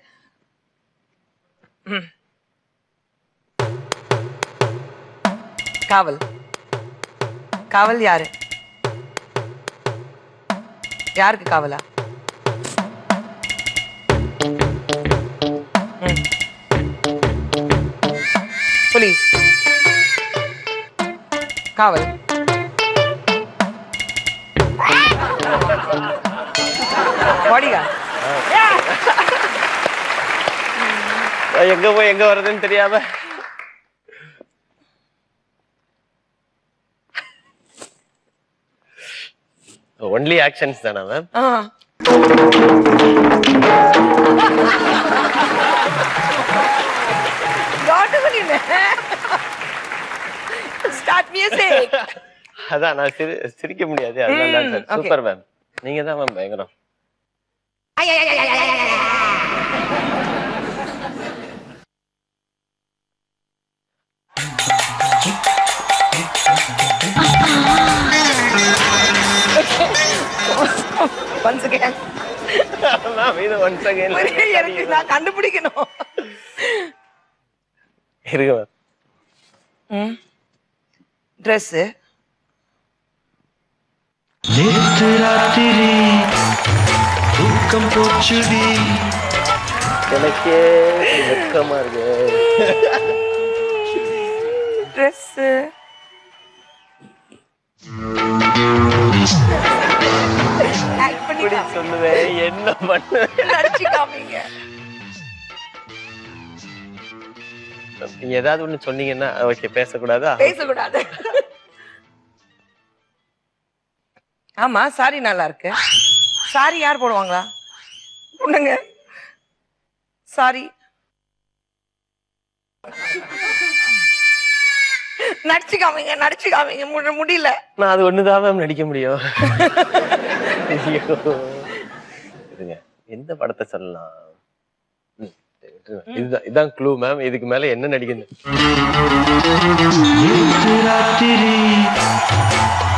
காவல். காவல் யாரு? யாருக்கு காவலா? போலீஸ். காவல். பாடியா? எங்க போய் எங்க வர்றதுன்னு தெரியாம. ஒன்லி ஆக்ஷன்ஸ் தானா மேம்? Start music. அதான் நான் சிரிக்க முடியாது. அதனால சூப்பர் மேம், நீங்க தான் மேம் பயங்கரம். once again மேம் இது once again எனக்கு நான் கண்டுபிடிக்கணும். இருங்க மேம். Dress நேத்து ராத்திரி தூக்கம் போச்சுடி. எனக்கே வெக்கமா இருக்கு. ட்ரெஸ் இப்படி சொல்லுவேன், என்ன பண்ணுவேன்? நடிச்சு காமிங்க. நீங்க ஏதாவது ஒண்ணு சொன்னீங்கன்னா ஓகே, பேசக்கூடாதா? பேசக்கூடாது. ஆமா, சாரி நல்லா இருக்கு. சாரி யார் போடுவாங்களா? பொண்ணுங்க. சாரி நடிச்சு காமிங்க, நடிச்சு காமிங்க. முடியல. நான் அது ஒண்ணுதான் மேம் நடிக்க முடியும். இருங்க, எந்த படத்தை சொல்லலாம்? இதுதான் க்ளூ மேம். இதுக்கு மேல என்ன நடிக்கணும்? நேத்து ராத்திரி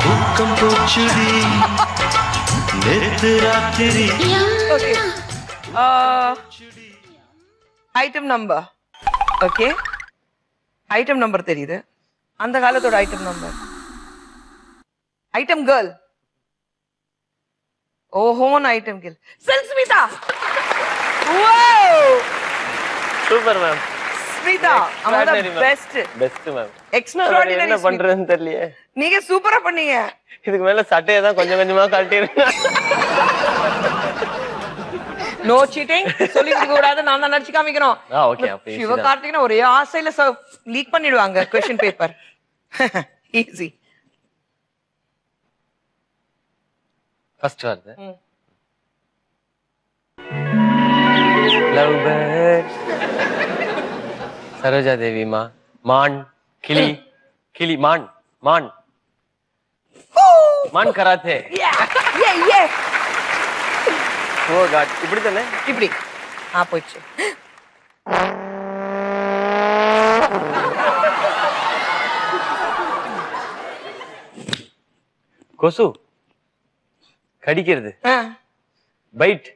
தூக்கம் போச்சுடி. நேத்து ராத்திரி. Okay, item number. Okay, item number தெரியுது. அந்த காலத்தோட ஐட்டம் நம்பர். Item girl. ஓஹோன் item girl. Smitha. Wow, super ma'am. Smitha அவங்க பெஸ்ட். Best ma'am. எக்ஸ்ட்ராஆர்டினரி. என்ன பண்றதுன்னு தெரியல. நீங்க சூப்பரா பண்ணீங்க. இதுக்கு மேல சட்டையை தான் கொஞ்சம் கொஞ்சமா கழட்டிருக்கேன். No seating. சொல்லி கொடுக்க கூடாது. நான் தான் நடிச்சு காமிக்கணும். ஓகே, அப்ப சிவகார்த்திகேயன் ஒரே ஆசையில லீக் பண்ணிடுவாங்க क्वेश्चन பேப்பர். ஈஸி. ஃபர்ஸ்ட் வார்த்தை லவ் பேர்ட். சரோஜா தேவிமா. மான், கிளி, கிளி, மான், மான், மான் கராத்தே. ஓ காட், இப்படி தானே? இப்படி போயிடுச்சு. கொசு கடிக்கிறது. பைட்.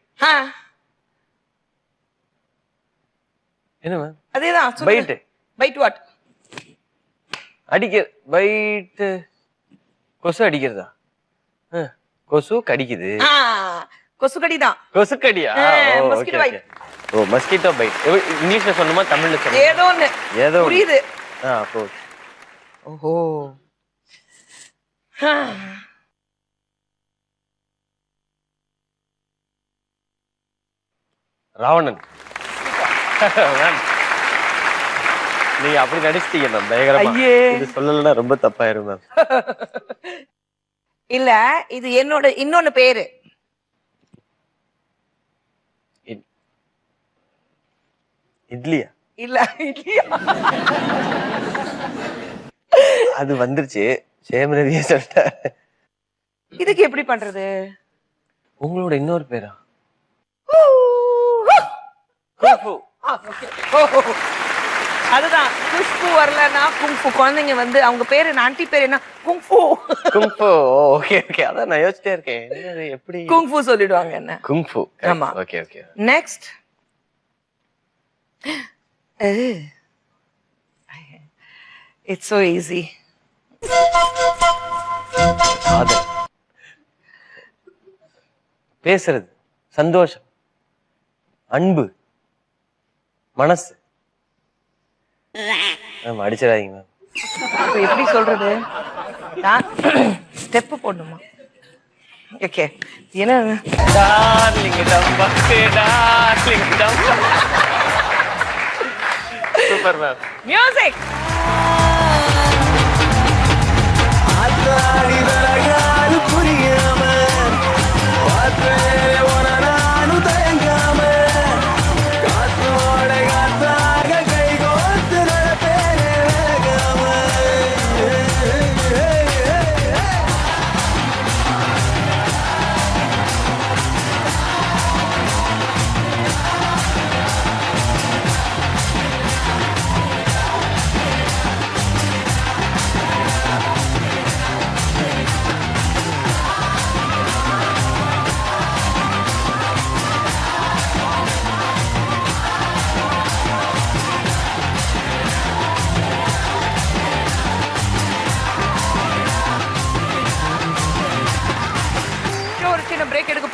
என்ன மேம்? அதேதான். பைட். Bite what? அடிக்க. பைட். கொசு அடிக்கிறதா? கொசு கடிக்குது. கொசு கடிதான். கொசு கடியா? Mosquito bite. ஓ, மஸ்கிட்டோ பைட். இங்கிலீஷ்ல சொல்லணுமா தமிழ்ல சொல்லணுமா? ஏதோ ஒண்ணு. ஏதோ புரியுது. அப்போ ஓஹோ. ராவணன். மேம் நீங்க அப்படி நடிச்சிட்டீங்க மேம், பயங்கரமா. இது சொல்லலன்னா ரொம்ப தப்பாயிரும் மேம். இல்ல, இது என்னோட இன்னொன்னு பேரு. இட்லியா? இல்ல, இட்லியா? அது வந்துருச்சு. சேமரவியே சொல்லிட்டாரு. இதுக்கு எப்படி பண்றது? உங்களோட இன்னொரு பேரா? அதுதான். குஷ்பு வரலன்னா குங்ஃபு. குழந்தைங்க வந்து அவங்க பேரு, ஆன்டி பேரு என்ன? குங்ஃபு. குங்ஃபு. ஓகே ஓகே, அதான் நான் யோசிச்சிட்டே இருக்கேன். எப்படி குங்ஃபு சொல்லிடுவாங்க என்ன? குங்ஃபு. ஆமா. Okay okay. Next. It's so easy. காதல். பேசுறது. சந்தோஷம். அன்பு. மனசு. மேம் அடிச்சிடாதீங்க மேம். எப்படி சொல்றது? ஸ்டெப் போடணுமா? ஓகே. என்ன? டார்லிங் டம்பக்கு, டார்லிங் டம்பக்கு. Super ma'am. மியூசிக்.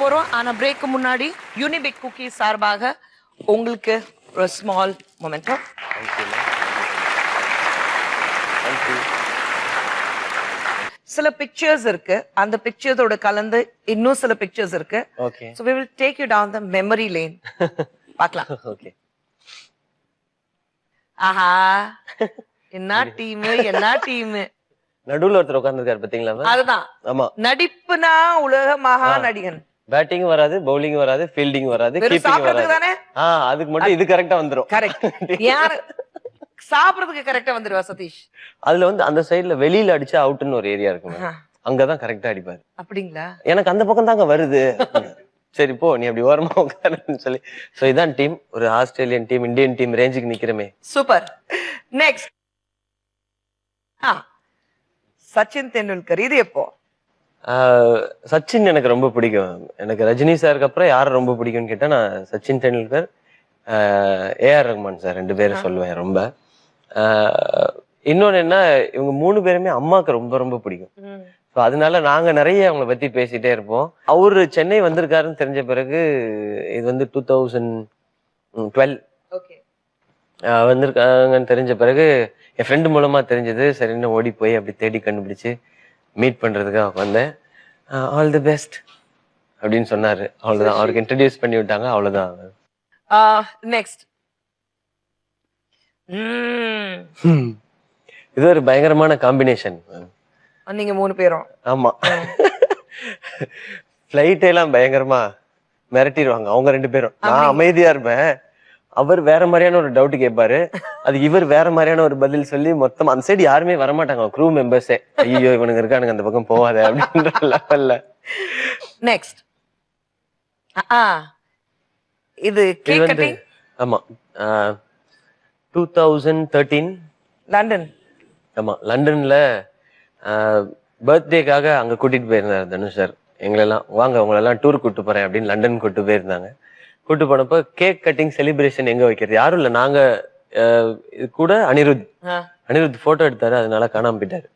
போறோம். ஆனா பிரேக்கு முன்னாடி யூனிபிக் குக்கி சார்பாக உங்களுக்கு ஒரு ஸ்மால் மொமெண்டோ. சில பிக்சர்ஸ் இருக்கு, அந்த பிக்சர்ஸோட கலந்து இன்னும் சில பிக்சர்ஸ் இருக்கு. Okay. So we will take you down the memory lane. பார்க்கலாம். ஓகே. ஆஹா, என்ன டீம், என்ன டீம். நடுவுல ஒருத்தர் உட்கார்ந்திருக்காரு பாத்தீங்களா? அதுதான். ஆமா. நடிப்புனா உலக மகா நடிகன். பேட்டிங் வராது, பவுலிங் வராது, ஃபீல்டிங் வராது, கீப்பிங் வராது. அதுக்கு மட்டும் இது கரெக்டா வந்துரும். கரெக்ட். யார் சாப்பிடுறதுக்கு கரெக்டா வந்துருவா சதீஷ்? அதுல வந்து அந்த சைடுல வெளியில அடிச்சா அவுட்னு ஒரு ஏரியா இருக்குங்க, அங்கதான் கரெக்டா அடிப்பாரு. அப்படிங்களா? எனக்கு அந்த பக்கம் தாங்க வருது. சரி போ, நீ அப்படி ஓரமா உட்காருன்னு சொல்லி. சோ இதான் டீம். ஒரு ஆஸ்திரேலியன் டீம், இந்தியன் டீம் ரேஞ்சுக்கு நிக்கிறமே. சூப்பர். நெக்ஸ்ட் சச்சின் தெண்டுல்கர். இது எப்போ? சச்சின் எனக்கு ரொம்ப பிடிக்கும். எனக்கு ரஜினி சாருக்கு அப்புறம் யாரை ரொம்ப பிடிக்கும்னு கேட்டா நான் சச்சின் தெண்டுல்கர், ஏஆர் ரஹ்மான் சார், ரெண்டு பேரும் சொல்லுவேன் ரொம்ப. இன்னொன்னு என்ன, இவங்க மூணு பேருமே அம்மாவுக்கு ரொம்ப ரொம்ப பிடிக்கும். ஸோ அதனால நாங்க நிறைய அவங்கள பத்தி பேசிட்டே இருப்போம். அவரு சென்னை வந்திருக்காருன்னு தெரிஞ்ச பிறகு, இது வந்து 2012 வந்திருக்காங்கன்னு தெரிஞ்ச பிறகு என் ஃப்ரெண்டு மூலமா தெரிஞ்சது. சரின்னு ஓடி போய் அப்படி தேடி கண்டுபிடிச்சு மீட் பண்றதுக்காக வந்தேன். ஆல் தி பெஸ்ட் அப்படின்னு சொன்னாரு. அவ்வளவுதான், அவருக்கு இன்ட்ரடியூஸ் பண்ணி விட்டாங்க, அவ்வளவுதான். நெக்ஸ்ட் இது ஒரு பயங்கரமான காம்பினேஷன். நீங்க மூணு பேரும். ஆமா. பிளைட் எல்லாம் பயங்கரமா மிரட்டிடுவாங்க அவங்க ரெண்டு பேரும். நான் அமைதியா இருப்பேன், அவர் வேற மாதிரியான ஒரு டவுட் கேட்பாரு, அது இவர் வேற மாதிரியான ஒரு பதில் சொல்லி மொத்தம் அந்த சைடு யாருமே வரமாட்டாங்க, க்ரூ மெம்பர்ஸே. ஐயோ இவனுங்க இருக்கானுங்க, அந்த பக்கம் போவாத அப்படின்ற லெவல்ல. நெக்ஸ்ட் இது கேக் கட்டிங். ஆமா, 2013 லண்டன். ஆமா, லண்டன்ல பர்த்டேக்காக அங்க கூட்டிட்டு போயிருந்தாரு தனுஷ் சார். எங்களெல்லாம் வாங்க உங்களெல்லாம் டூர் கூட்டு போறேன் அப்படின்னு லண்டன் கூட்டு போயிருந்தாங்க. கூட்டு போனப்ப கேக் கட்டிங் செலிப்ரேஷன் எங்க வைக்கிறது, யாரும் இல்ல, நாங்க இது கூட அனிருத் போட்டோ எடுத்தாரு, அதனால காணாம போயிட்டாரு.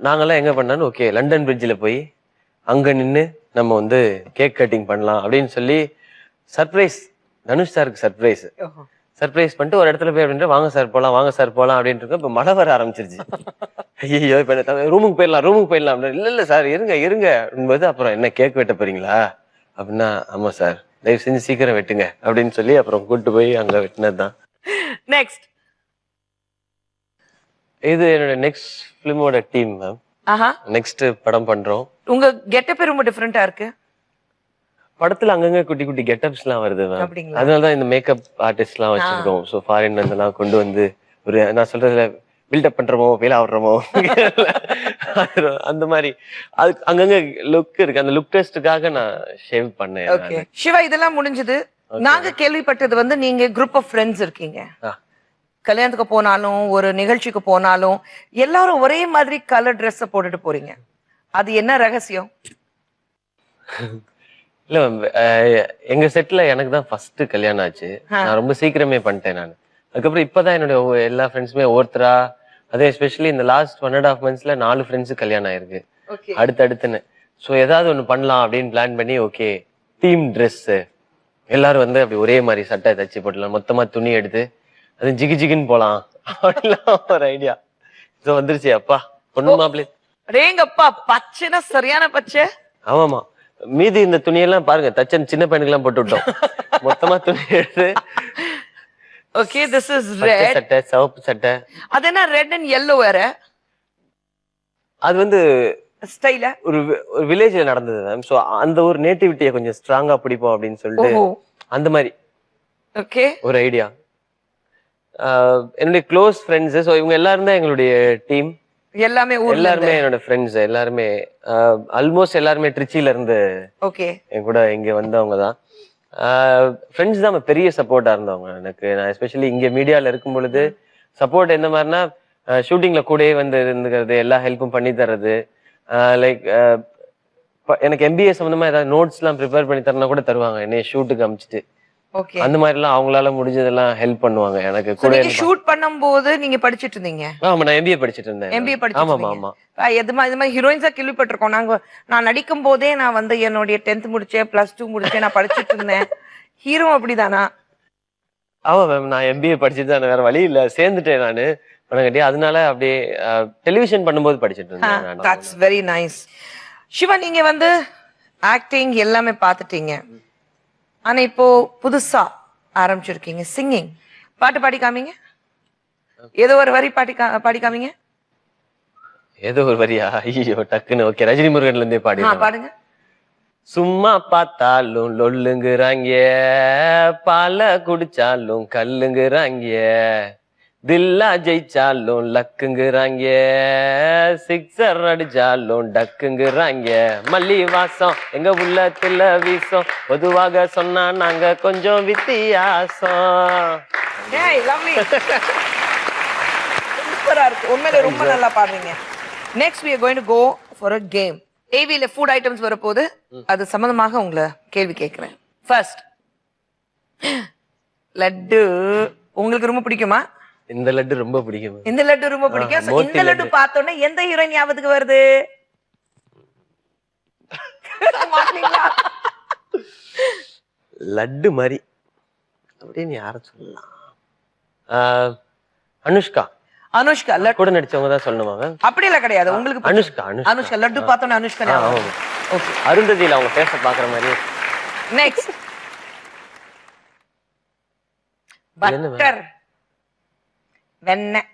நாங்கெல்லாம் எங்க பண்ணாலும் ஓகே லண்டன் பிரிட்ஜில் போய் அங்க நின்று நம்ம வந்து கேக் கட்டிங் பண்ணலாம் அப்படின்னு சொல்லி சர்ப்ரைஸ், தனுஷ் சாருக்கு சர்ப்ரைஸ் பண்ணிட்டு ஒரு இடத்துல போய் அப்படின்ட்டு வாங்க சார் போலாம், வாங்க சார் போலாம் அப்படின்ட்டு இருக்கோம். இப்ப மழை வர ஆரம்பிச்சிருச்சு. ஐயோ இப்ப ரூமுக்கு போயிடலாம். இல்ல சார் இருங்க என்பது, அப்புறம் என்ன கேக் வெட்ட போறீங்களா அப்படின்னா, ஆமா சார் தயவு செஞ்சு சீக்கிரம் வெட்டுங்க அப்படின்னு சொல்லி அப்புறம் கூட்டு போய் அங்க வெட்டினதுதான். நெக்ஸ்ட் இது என்னோட நெக்ஸ்ட் பிலிமோட டீம் மேம். நெக்ஸ்ட் படம் பண்றோம். உங்க கெட்டப் ரொம்ப டிஃபரெண்டா இருக்கு. படத்துல அங்கங்க குட்டி குட்டி கெட்டப்ஸ் எல்லாம் வருது மேம், அதனாலதான் இந்த மேக்கப் ஆர்டிஸ்ட் எல்லாம் வச்சிருக்கோம். ஸோ ஃபாரின்ல இருந்தெல்லாம் கொண்டு வந்து ஒரு நான் சொல்றதுல பில்டப் பண்றோமோ ஃபெயில் ஆடுறோமோ அந்த மாதிரி அதுக்கு அங்கங்க லுக் இருக்கு. அந்த லுக் டெஸ்டுக்காக நான் ஷேவ் பண்ணேன். ஓகே சிவா, இதெல்லாம் முடிஞ்சது. நாங்க கேள்விப்பட்டது வந்து நீங்க குரூப் ஆஃப் ஃப்ரெண்ட்ஸ் இருக்கீங்க. கல்யாணத்துக்கு போனாலும் ஒரு நிகழ்ச்சிக்கு போனாலும் எல்லாரும் ஒரே மாதிரி கலர் ட்ரெஸ் போட்டுட்டு போறீங்க, அது என்ன ரகசியம்? இல்ல மேம், எங்க செட்ல எனக்கு தான் ஃபர்ஸ்ட் கல்யாணம் ஆச்சு. நான் ரொம்ப சீக்கிரமே பண்ணிட்டேன் நான். அதுக்கப்புறம் இப்பதான் என்னோட எல்லா ஃப்ரெண்ட்ஸுமே ஒருத்தரா, அதே எஸ்பெஷலி இந்த லாஸ்ட் 1.5 monthsல 4 ஃப்ரெண்ட்ஸு கல்யாணம் ஆயிருக்கு அடுத்தடுத்துன்னு. ஸோ ஏதாவது ஒண்ணு பண்ணலாம் அப்படின்னு பிளான் பண்ணி ஓகே டீம் ட்ரெஸ் எல்லாரும் வந்து அப்படி ஒரே மாதிரி சட்டை தச்சு போட்டலாம், மொத்தமா துணி எடுத்து அது ஜிகி ஜிகின்னு போலாம் அப்படிலாம் ஒரு ஐடியா. ஸோ வந்துருச்சு. அப்பா பொண்ணு மாப்பிள்ளை ரேங்கப்பா, பச்சைனா சரியான பச்சை. ஆமாமா, மீதி இந்த துணியெல்லாம் பாருங்க தச்சன் சின்ன பையனுக்கு எல்லாம் போட்டு விட்டோம். மொத்தமா துணி எடுத்து ஓகே திஸ் இஸ் ரெட் சட்டை, சிவப்பு சட்டை. அது என்ன ரெட் அண்ட் yellow வேற? அது வந்து ஸ்டைலா ஒரு வில்லேஜ்ல நடந்தது மேம். சோ அந்த ஒரு நேட்டிவிட்டியை கொஞ்சம் ஸ்ட்ராங்கா பிடிப்போம் அப்படின்னு சொல்லிட்டு அந்த மாதிரி ஓகே ஒரு ஐடியா. என்னுடைய க்ளோஸ் ஃப்ரெண்ட்ஸ், ஸோ இவங்க எல்லாரும் தான் எங்களுடைய டீம். எல்லாருமே என்னோட ஃப்ரெண்ட்ஸ், எல்லாருமே ஆல்மோஸ்ட் எல்லாருமே திருச்சியில இருந்து என் கூட இங்க வந்தவங்க தான். ஃப்ரெண்ட்ஸ் தான் பெரிய சப்போர்ட்டா இருந்தவங்க எனக்கு. நான் எஸ்பெஷலி இங்க மீடியால இருக்கும் பொழுது சப்போர்ட் எந்த மாதிரினா, ஷூட்டிங்ல கூடயே வந்து இருந்துக்கிறது, எல்லா ஹெல்ப்பும் பண்ணி தர்றது. லைக் எனக்கு MBA சம்பந்தமா ஏதாவது நோட்ஸ் எல்லாம் ப்ரிப்பேர் பண்ணி தரனா கூட தருவாங்க, என்னைய ஷூட்டுக்கு அமிச்சிட்டு ஓகே. அந்த மாதிரி எல்லாம் அவங்களால முடிஞ்சதெல்லாம் ஹெல்ப் பண்ணுவாங்க எனக்கு கூட. நீங்க ஷூட் பண்ணும்போது நீங்க படிச்சிட்டு இருந்தீங்க? ஆமா, நான் MBA படிச்சிட்டு இருந்தேன். MBA படிச்சிட்டு ஆமா இருந்தீங்க. ஆமா. இது மாதிரி ஹீரோயின்ஸா கேள்விப்பட்டிருக்கோம். நான் நடிக்கும் போதே நான் வந்து என்னுடைய 10th முடிச்சேன், +2 முடிச்சேன், நான் படிச்சிட்டு இருந்தேன். ஹீரோ அப்படிதானா? ஆமா மேம், நான் MBA படிச்சுட்டு தான், வேற வழி இல்ல, சேர்ந்துட்டேன் நானு பணக்கட்டி. அதனால அப்படியே டெலிவிஷன் பண்ணும்போது படிச்சிட்டு இருந்தேன். That's very nice. சிவா, நீங்க வந்து ஆக்டிங் எல்லாமே பாத்துட்டீங்க. ஆனா இப்போ புதுசா ஆரம்பிச்சிருக்கீங்க சிங்கிங். பாட்டு பாடி காமிங்க. ஏதோ ஒரு வரி பாடி காமிங்க. ஏதோ ஒரு வரியா? ஐயோ, டக்குன்னு. ஓகே, ரஜினி முருகன்ல இருந்தே பாடுங்க. சும்மா பார்த்தாலும் லொல்லுங்கிறாங்க, பால குடிச்சாலும் கல்லுங்கிறாங்க, தில்லா ஜெயிச்சாலும் லக்குங்கிறாங்க, சிக்ஸர் அடிச்சாலும் டக்குங்கிறாங்க, மல்லி வாசம் எங்க உள்ளத்துல வீசம், பொதுவாக சொன்னா நாங்க கொஞ்சம் வித்தியாசம். சூப்பரா இருக்கு, உண்மையில ரொம்ப நல்லா பாடுறீங்க. Next we are going to go for a game. AVல ஃபுட் ஐட்டம்ஸ் வரப்போது, அது சம்பந்தமாக உங்களை கேள்வி கேட்கிறேன். ஃபர்ஸ்ட், லட்டு உங்களுக்கு ரொம்ப பிடிக்குமா? இந்த லட்டு ரொம்ப பிடிக்கும். இந்த லட்டு ரொம்ப பிடிக்கும். இந்த லட்டு பார்த்தோன்னே எந்த ஹீரோயின் ஞாபகத்துக்கு வருது? லட்டு மாதிரி அப்படின்னு யார சொல்லலாம்? அனுஷ்கா. அனுஷ்கா கூட நடிச்சவங்க தான் சொல்லணுமா மேம்? அப்படி எல்லாம் கிடையாது. உங்களுக்கு அனுஷ்கா லட்டு பார்த்தோன்னே அனுஷ்கா. ஓகே. அருந்ததியில அவங்க பேச பாக்குற மாதிரி. Next, butter. வெண்ணெய்.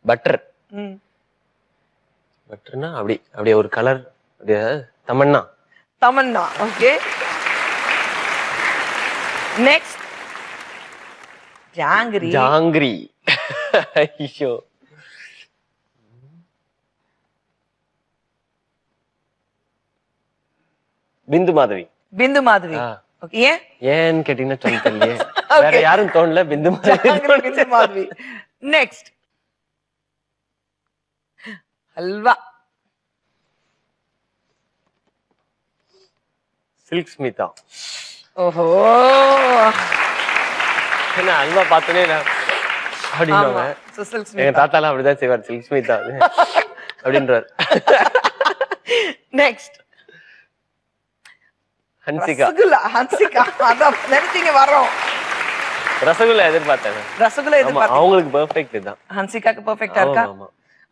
பட்டர். பட்டர்னா அப்படியே ஒரு கலர், அப்படியே தமன்னா. தமன்னா. ஓகே. நெக்ஸ்ட், ஜாங்கிரி. ஜாங்கிரி. ஐயோ, பிந்து மாதவி. பிந்து மாதவி. ஏன் ஏன்னு கேட்டீங்கன்னா சொல்ல தெரியலையே. வேற யாரும் தோணல, பிந்து மாதவி. பிந்து மாதவி. நெக்ஸ்ட், அல்வா. சில்க் ஸ்மிதா. ஓஹோ, என்ன அல்வா பார்த்தனே அப்படின்னாங்க. எங்க தாத்தாலாம் அப்படிதான் செய்வார், சில்க் ஸ்மிதா அப்படின்றார். நெக்ஸ்ட், ஹன்சிகா. ஹன்சிகா, அதான் நினைச்சீங்க வரோம். ரசகுல்லா எதிர்பார்த்தாங்க. ரசகுல்லா எதிர்பார்த்தாங்க. அவங்களுக்கு பெர்ஃபெக்ட் தான். ஹன்சிகாக்கு பெர்ஃபெக்ட்டா இருக்கா?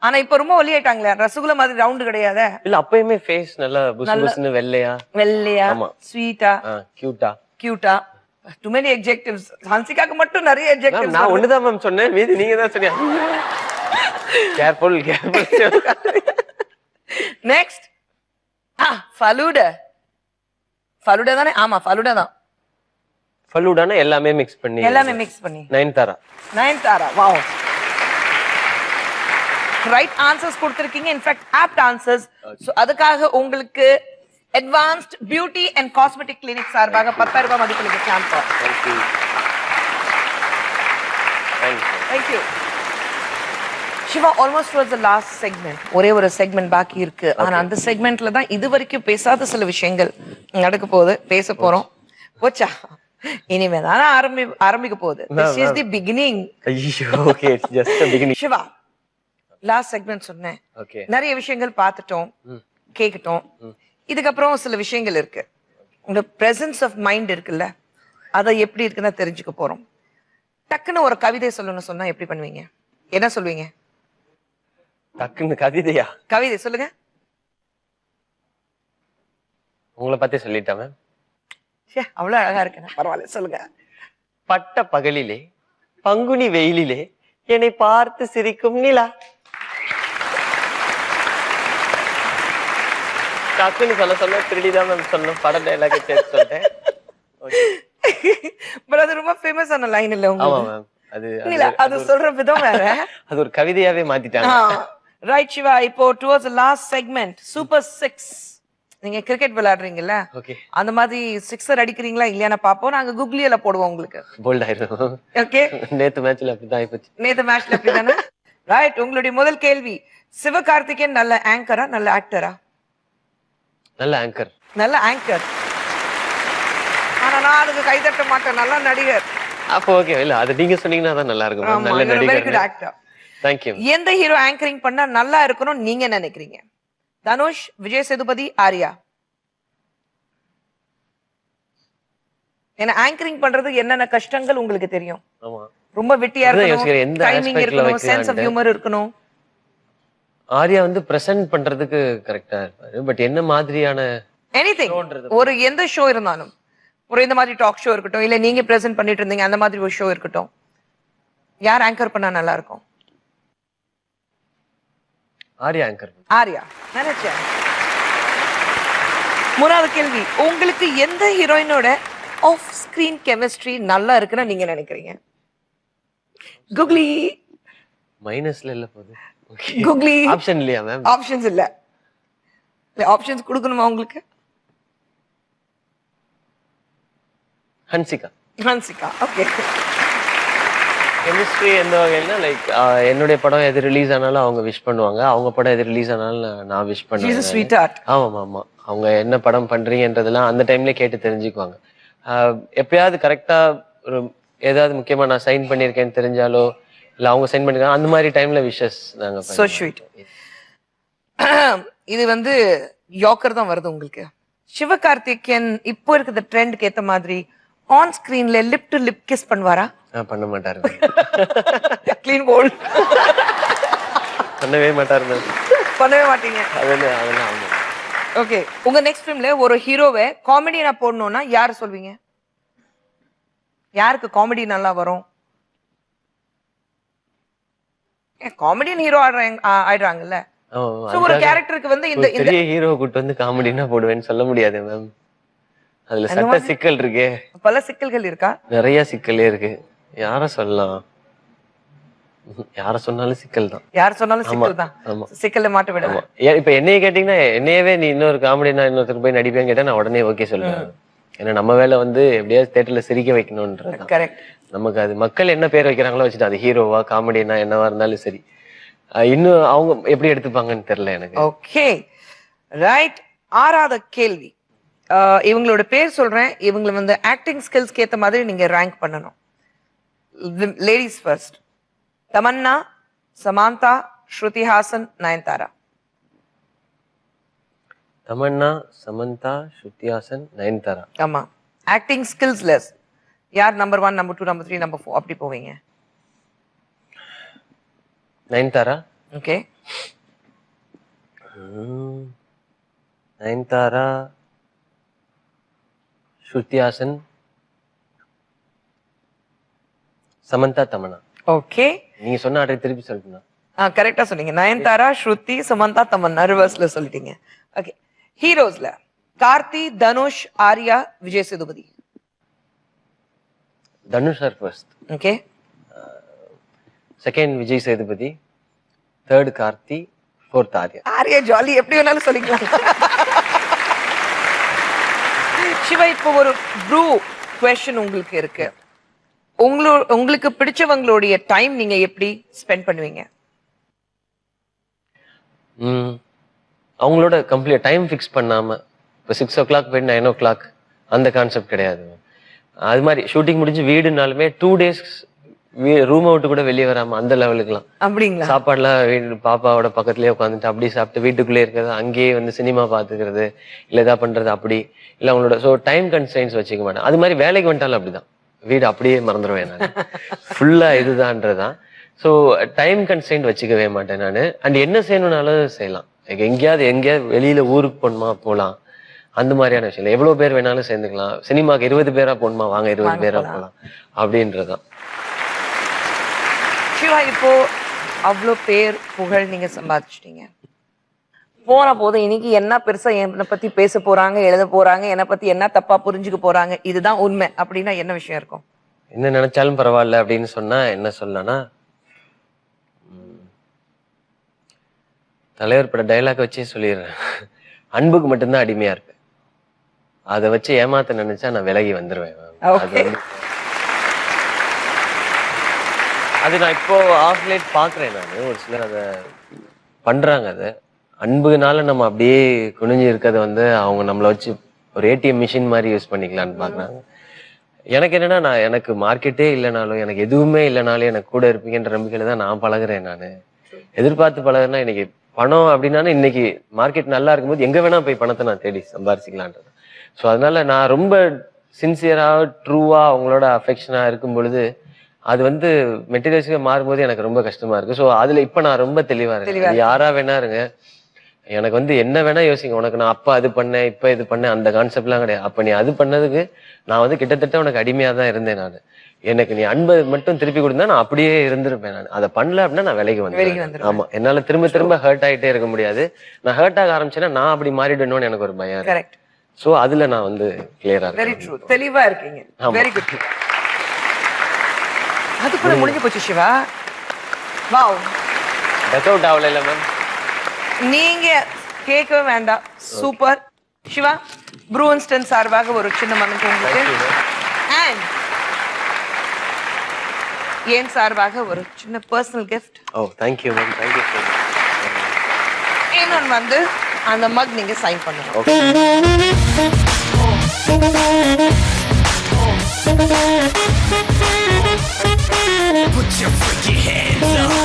ஆனா இப்ப ரொம்ப ஒல்லியாயிட்டாங்களே. ரசகுல்லா மாதிரி ரவுண்ட் கிடையாதே. இல்ல, அப்பயுமே ஃபேஸ் நல்லா புஸ்புஸ்னு வெள்ளையா ஸ்வீட்டா, கியூட்டா. too many adjectives. ஹன்சிகாக்கு மட்டும் நிறைய adjectives. நான் ஒண்ணுதான் மேம் சொன்னேன், மீதி நீங்க தான் சொன்னீங்க. கேர்ஃபுல். நெக்ஸ்ட், ஃபலூடா. ஃபலூடா தானே? ஆமா, ஃபலூடா தான். ஃபலூடானா எல்லாமே மிக்ஸ் பண்ணி. நயன்தாரா. வாவ், ரைட் ஆன்சர்ஸ் கொடுத்திருக்கீங்க. In fact apt answers. சோ அதுக்காக உங்களுக்கு advanced beauty and cosmetic clinic சார்பாக 10,000 ரூபாய் மதிப்புள்ள shampoo. Thank you. Shiva, almost was the last segment. ஒரே ஒரு செக்மெண்ட் பாக்கி இருக்கு. ஆனா அந்த செக்மெண்ட்ல தான் இதுவரைக்கும் பேசாத சில விஷயங்கள் நடக்க போகுது, பேச போறோம். போச்சா? இனிமே தான் ஆரம்பிக்க போகுது. This is the beginning. ஐயோ, okay, it's just the beginning. Siva, last segment சொன்னேன். நிறைய விஷயங்கள் பார்த்துட்டோம், கேட்கட்டும். இதுக்கப்புறம் சில விஷயங்கள் இருக்கு. உங்க பிரசன்ஸ் ஆஃப் மைண்ட் இருக்குல்ல, அதை எப்படி இருக்குன்னா தெரிஞ்சுக்க போறோம். டக்குன்னு ஒரு கவிதை சொல்லணும்னு சொன்னா எப்படி பண்ணுவீங்க? என்ன சொல்வீங்க? டக்குன்னு கவிதையா? கவிதை சொல்லுங்க. உங்களை பத்தி சொல்லிட்டேன் மேம். அவ்வளவு அழகா இருக்கு. பரவாயில்ல, சொல்லுங்க. பட்ட பகலிலே பங்குனி வெயிலிலே என்னை பார்த்து சிரிக்கும் நிலா. டக்குன்னு சொல்ல திருடிதான் மேம் சொன்னோம். பட டைலாக் சேர்த்து சொல்லிட்டேன். அது ரொம்ப ஃபேமஸான லைன் இல்ல உங்களுக்கு? ஆமா மேம், அது சொல்ற விதம் வேற. அது ஒரு கவிதையாவே மாத்திட்டாங்க. ரைட் சிவா, இப்போ towards the last segment, super 6. நீங்க கிரிக்கெட் விளையாடுறீங்கல்ல, அந்த மாதிரி சிக்ஸர் அடிக்கிறீங்களா இல்லையான்னு பாப்போம். நாங்க கூகுளில போடுவோம் உங்களுக்கு. போல்ட் ஆயிரும். ஓகே. நேத்து மேட்ச்ல அப்படிதான் ஆயிப்போச்சு. நேத்து மேட்ச்ல அப்படிதானே? ரைட், உங்களுடைய முதல் கேள்வி. சிவகார்த்திகேயன் நல்ல ஆங்கரா நல்ல ஆக்டரா? நல்ல ஆங்கர். நல்ல ஆங்கர். நான் அதுக்கு கைதட்ட மாட்டேன். நல்ல நடிகர். அப்போ ஓகே. இல்ல அது நீங்க சொன்னீங்கன்னா தான் நல்லா இருக்கும் ma'am. நல்ல வெரி குட் நடிகர். ஆக்டர். தேங்க்யூ. எந்த ஹீரோ ஆங்கரிங் பண்ணா நல்லா இருக்கணும் நீங்க நினைக்கிறீங்க? தனுஷ், விஜய் சேதுபதி, ஆர்யா? ஏன்னா ஆங்கரிங் பண்றது என்னென்ன கஷ்டங்கள் உங்களுக்கு தெரியும். ஆமா. ரொம்ப வெட்டியா அதான் இருக்கணும், யோசிக்கிறேன், எந்த டைமிங் aspect ல இருக்கணும், சென்ஸ் ஆஃப் வைக்கலான்ட்டு. ஹியூமர் இருக்கணும். ஆர்யா வந்து பிரசன்ட் பண்றதுக்கு கரெக்டா இருப்பாரு. பட் என்ன மாதிரியான எனிதிங், ஒரு எந்த ஷோ இருந்தாலும், ஒரு இந்த மாதிரி டாக் ஷோ இருக்கட்டும், இல்ல நீங்க பிரசன்ட் பண்ணிட்டு இருந்தீங்க அந்த மாதிரி ஒரு ஷோ இருக்கட்டும், யார் ஆங்கர் பண்ணா நல்லா இருக்கும்? ஆர்யா ஆங்கர். ஆர்யா நினைச்சேன். மூணாவது கேள்வி, உங்களுக்கு எந்த ஹீரோயினோட ஆஃப் ஸ்கிரீன் கெமிஸ்ட்ரி நல்லா இருக்குன்னு நீங்க நினைக்கிறீங்க? குக்லி. மைனஸ்ல இல்ல போகுது. குக்லி. ஆப்ஷன் இல்லையா மேம்? ஆப்ஷன்ஸ் இல்ல. ஆப்ஷன்ஸ் கொடுக்கணுமா உங்களுக்கு? ஹன்சிகா. ஹன்சிகா. ஓகே. கெமிஸ்ட்ரி எந்த வகையில லைக் என்னுடைய படம் எது ரிலீஸ் ஆனாலும் அவங்க விஷ் பண்ணுவாங்க, அவங்க படம் எது ரிலீஸ் ஆனாலும் நான் விஷ் She's a பண்ணுவேன். sweetheart. ஆமா ஆமா. அவங்க என்ன படம் பண்றீங்கன்றதெல்லாம் அந்த டைம்ல கேட்டு தெரிஞ்சுக்குவாங்க. எப்பயாவது கரெக்டா ஒரு ஏதாவது முக்கியமா நான் சைன் பண்ணிருக்கேன்னு தெரிஞ்சாலோ இல்ல அவங்க சைன் பண்ணிருக்காங்க அந்த மாதிரி டைம்ல விஷஸ் நாங்க So sweet. இது வந்து யோக்கர் தான் வருது உங்களுக்கு. சிவகார்த்திகேயன் இப்போ இருக்கிற ட்ரெண்ட்க்கு ஏத்த மாதிரி ஆன் ஸ்கிரீன்ல லிப் டு லிப் கிஸ் பண்ணுவாரா? பண்ண மாட்டாரு. Clean bolt. பண்ணவே மாட்டாரு மேம். பண்ணவே மாட்டீங்க. அதெல்லாம் அவங்க. ஓகே, உங்க நெக்ஸ்ட் ஃபிலிம்ல ஒரு ஹீரோவை காமெடியனா போடணும்னா யார் சொல்வீங்க? யாருக்கு காமெடி நல்லா வரும்? Comedian hero ஆயிடுறாங்கல்ல. சோ ஒரு கேரக்டருக்கு வந்து இந்த பெரிய ஹீரோ கூட்டு வந்து காமெடினா போடுவேன்னு சொல்ல முடியாது மேம். அதுல சட்ட சிக்கல் இருக்கே. பல சிக்கல்கள் இருக்கா? நிறைய சிக்கலே இருக்கு. யார சொல்லலாம்? யார சொன்னாலும் சிக்கல் தான். யார் சொன்னாலும் சிக்கல் தான். சிக்கல்ல மாட்ட விடுங்க. இப்ப என்னைய கேட்டீங்கன்னா என்னையவே நீ இன்னொரு காமெடினா இன்னொருத்தருக்கு போய் நடிப்பேன்னு கேட்டா நான் உடனே ஓகே சொல்லுவேன். ஏன்னா நம்ம வேலை வந்து எப்படியாவது தியேட்டர்ல சிரிக்க வைக்கணும்ன்றது. கரெக்ட். நமக்கு அது மக்கள் என்ன பேர் வைக்கிறாங்களோ வச்சுட்டு அது ஹீரோவா காமெடினா என்னவா இருந்தாலும் சரி. இன்னும் அவங்க எப்படி எடுத்துப்பாங்கன்னு தெரியல எனக்கு. Okay right. ஆறாவது கேள்வி, இவங்களோட பேர் சொல்றேன். இவங்களை வந்து ஆக்டிங் ஸ்கில்ஸ்க்கு ஏத்த மாதிரி நீங்க ரேங்க் பண்ணணும். Ladies first. தமன்னா, சமந்தா, ஸ்ருதி ஹாசன், நயன்தாரா. தமன்னா, சமந்தா, ஸ்ருதி ஹாசன், நயன்தாரா. ஆமா. ஆக்டிங் ஸ்கில்ஸ் லெஸ் யார் நம்பர் 1, நம்பர் 2, நம்பர் 3, நம்பர் 4 அப்படி போவீங்க? நயன்தாரா. ஓகே. நயன்தாரா, ஸ்ருதி ஹாசன், சமந்தா, தமன்னா. ஓகே. நீங்க சொன்ன ஆர்டர் திருப்பி சொல்லுங்க. கரெக்டா சொன்னீங்க. நயன்தாரா, ஸ்ருதி, சமந்தா, தமன்னா ரிவர்ஸ்ல சொல்லிட்டீங்க. ஓகே. ஹீரோஸ்ல Karthi, Dhanush, Arya, Vijay Sethupathi. Dhanush sir first. Okay. Second Vijay Sethupathi, third Karthi, fourth Arya. Arya jolly எப்படி வேணாலும் சொல்லிக்கலாம். சிவா, இப்போ ஒரு ப்ரூ குவெஸ்சன் உங்களுக்கு இருக்கு. உங்களுக்கு பிடிச்சவங்களுடைய டைம் நீங்க எப்படி ஸ்பெண்ட் பண்ணுவீங்க? அவங்களோட கம்ப்ளீட் டைம் ஃபிக்ஸ் பண்ணாம இப்போ 6 o'clock போயிட்டு 9 o'clock அந்த கான்செப்ட் கிடையாது. அது மாதிரி ஷூட்டிங் முடிஞ்சு வீடுனாலுமே 2 days ரூம் அவுட்டு கூட வெளியே வராம அந்த லெவலுக்குலாம். அப்படிங்களா? சாப்பாடுலாம் வீடு பாப்பாவோட பக்கத்துலயே உட்காந்துட்டு அப்படி சாப்பிட்டு வீட்டுக்குள்ளே இருக்கிறது, அங்கேயே வந்து சினிமா பாத்துக்கிறது இல்ல ஏதாவது பண்றது அப்படி இல்ல அவங்களோட. ஸோ டைம் கன்ஸ்ட்ரெயின்ஸ் வச்சுக்க மாட்டேன். அது மாதிரி வேலைக்கு வந்துட்டாலும் அப்படிதான், வீடு அப்படியே மறந்துடுவேன் நான். ஃபுல்லா இதுதான்றதான். ஸோ டைம் கன்ஸ்ட்ரெயின்ட் வச்சுக்கவே மாட்டேன் நான். அண்ட் என்ன செய்யணும்னாலும் செய்யலாம். எங்கேயாவது வெளியில ஊருக்கு போகணுமா போகலாம், அந்த மாதிரியான விஷயம். எவ்வளவு பேர் வேணாலும் சேர்ந்துக்கலாம். சினிமாக்கு 20 பேரா போகணுமா வாங்க 20 பேரா போகலாம் அப்படின்றதான். சிவா, இப்போ அவ்வளோ பேர் புகழ் நீங்க சம்பாதிச்சிட்டீங்க. போன போது இன்னைக்கு என்ன பெருசா என்னை பத்தி பேச போறாங்க, எழுத போறாங்க, என்னை பத்தி என்ன தப்பா புரிஞ்சுக்க போறாங்க, இதுதான் உண்மை அப்படின்னா என்ன விஷயம் இருக்கும்? என்ன நினைச்சாலும் பரவாயில்ல அப்படின்னு சொன்னா என்ன சொல்லனா, தலைவர் பட டைலாக் வச்சே சொல்லிடுறேன். அன்புக்கு மட்டும்தான் அடிமையா இருப்பேன். அதை வச்சு ஏமாத்த நினைச்சா நான் விலகி வந்துருவேன். அது நான் இப்போ ஆஃப்லைட் பாக்குறேன். நான் ஒரு சிலர் அதை பண்றாங்க. அதை அன்புனால நம்ம அப்படியே குனிஞ்சு இருக்கிறத வந்து அவங்க நம்மளை வச்சு ஒரு ஏடிஎம் மிஷின் மாதிரி யூஸ் பண்ணிக்கலாம்னு பாக்குறாங்க. எனக்கு என்னன்னா எனக்கு மார்க்கெட்டே இல்லைனாலும் எனக்கு எதுவுமே இல்லைனாலும் எனக்கு கூட இருப்பீங்கன்ற நம்பிக்கையில தான் நான் பழகுறேன். நான் எதிர்பார்த்து பழகுறேன்னா இன்னைக்கு பணம் அப்படின்னா இன்னைக்கு மார்க்கெட் நல்லா இருக்கும்போது எங்க வேணா போய் பணத்தை நான் தேடி சம்பாரிச்சிக்கலான்றது. ஸோ அதனால நான் ரொம்ப சின்சியரா ட்ரூவா அவங்களோட அஃபெக்ஷனா இருக்கும் பொழுது அது வந்து மெட்டீரியல்ஸுக்கு மாறும்போது எனக்கு ரொம்ப கஷ்டமா இருக்கு. ஸோ அதுல இப்ப நான் ரொம்ப தெளிவா இருக்கேன். யாரா வேணா இருங்க, எனக்கு வந்து என்ன வேணா யோசிங்க. உனக்கு நான் அப்ப அது பண்ணேன் இப்ப இது பண்ணேன் அந்த கான்செப்ட்லாம் கிடையாது. அப்ப நீ அது பண்ணதுக்கு நான் வந்து கிட்டத்தட்ட உனக்கு அடிமையா தான் இருந்தேன். நான் எனக்கு நீ அன்பை மட்டும் திருப்பி கொடுத்தா நான் அப்படியே இருந்திருப்பேன். நான் அதை பண்ணல அப்படின்னா நான் விலைக்கு வந்தேன். ஆமா, என்னால திரும்ப திரும்ப ஹர்ட் ஆகிட்டே இருக்க முடியாது. நான் ஹர்ட் ஆக ஆரம்பிச்சேன்னா நான் அப்படி மாறிடணும்னு எனக்கு ஒரு பயம் இருக்கு. சோ அதுல நான் வந்து கிளியரா இருக்கேன். தெளிவா இருக்கீங்க. Very good. அது கூட முடிஞ்சு போச்சு சிவா. வாவ், டக் அவுட் ஆகல இல்ல மேம், நீங்க கேட்கவே வேண்டாம். சூப்பர் சிவா. ப்ரூன்ஸ்டன் சார்பாக ஒரு சின்ன மகன் உங்களுக்கு அண்ட் ஏன் சார்பாக ஒரு சின்ன personal gift. Oh thank you ma'am, thank you so much. இன்னொன்று வந்து அந்த மக் நீங்க சைன் பண்ணணும். Okay. Put your freaky hands up.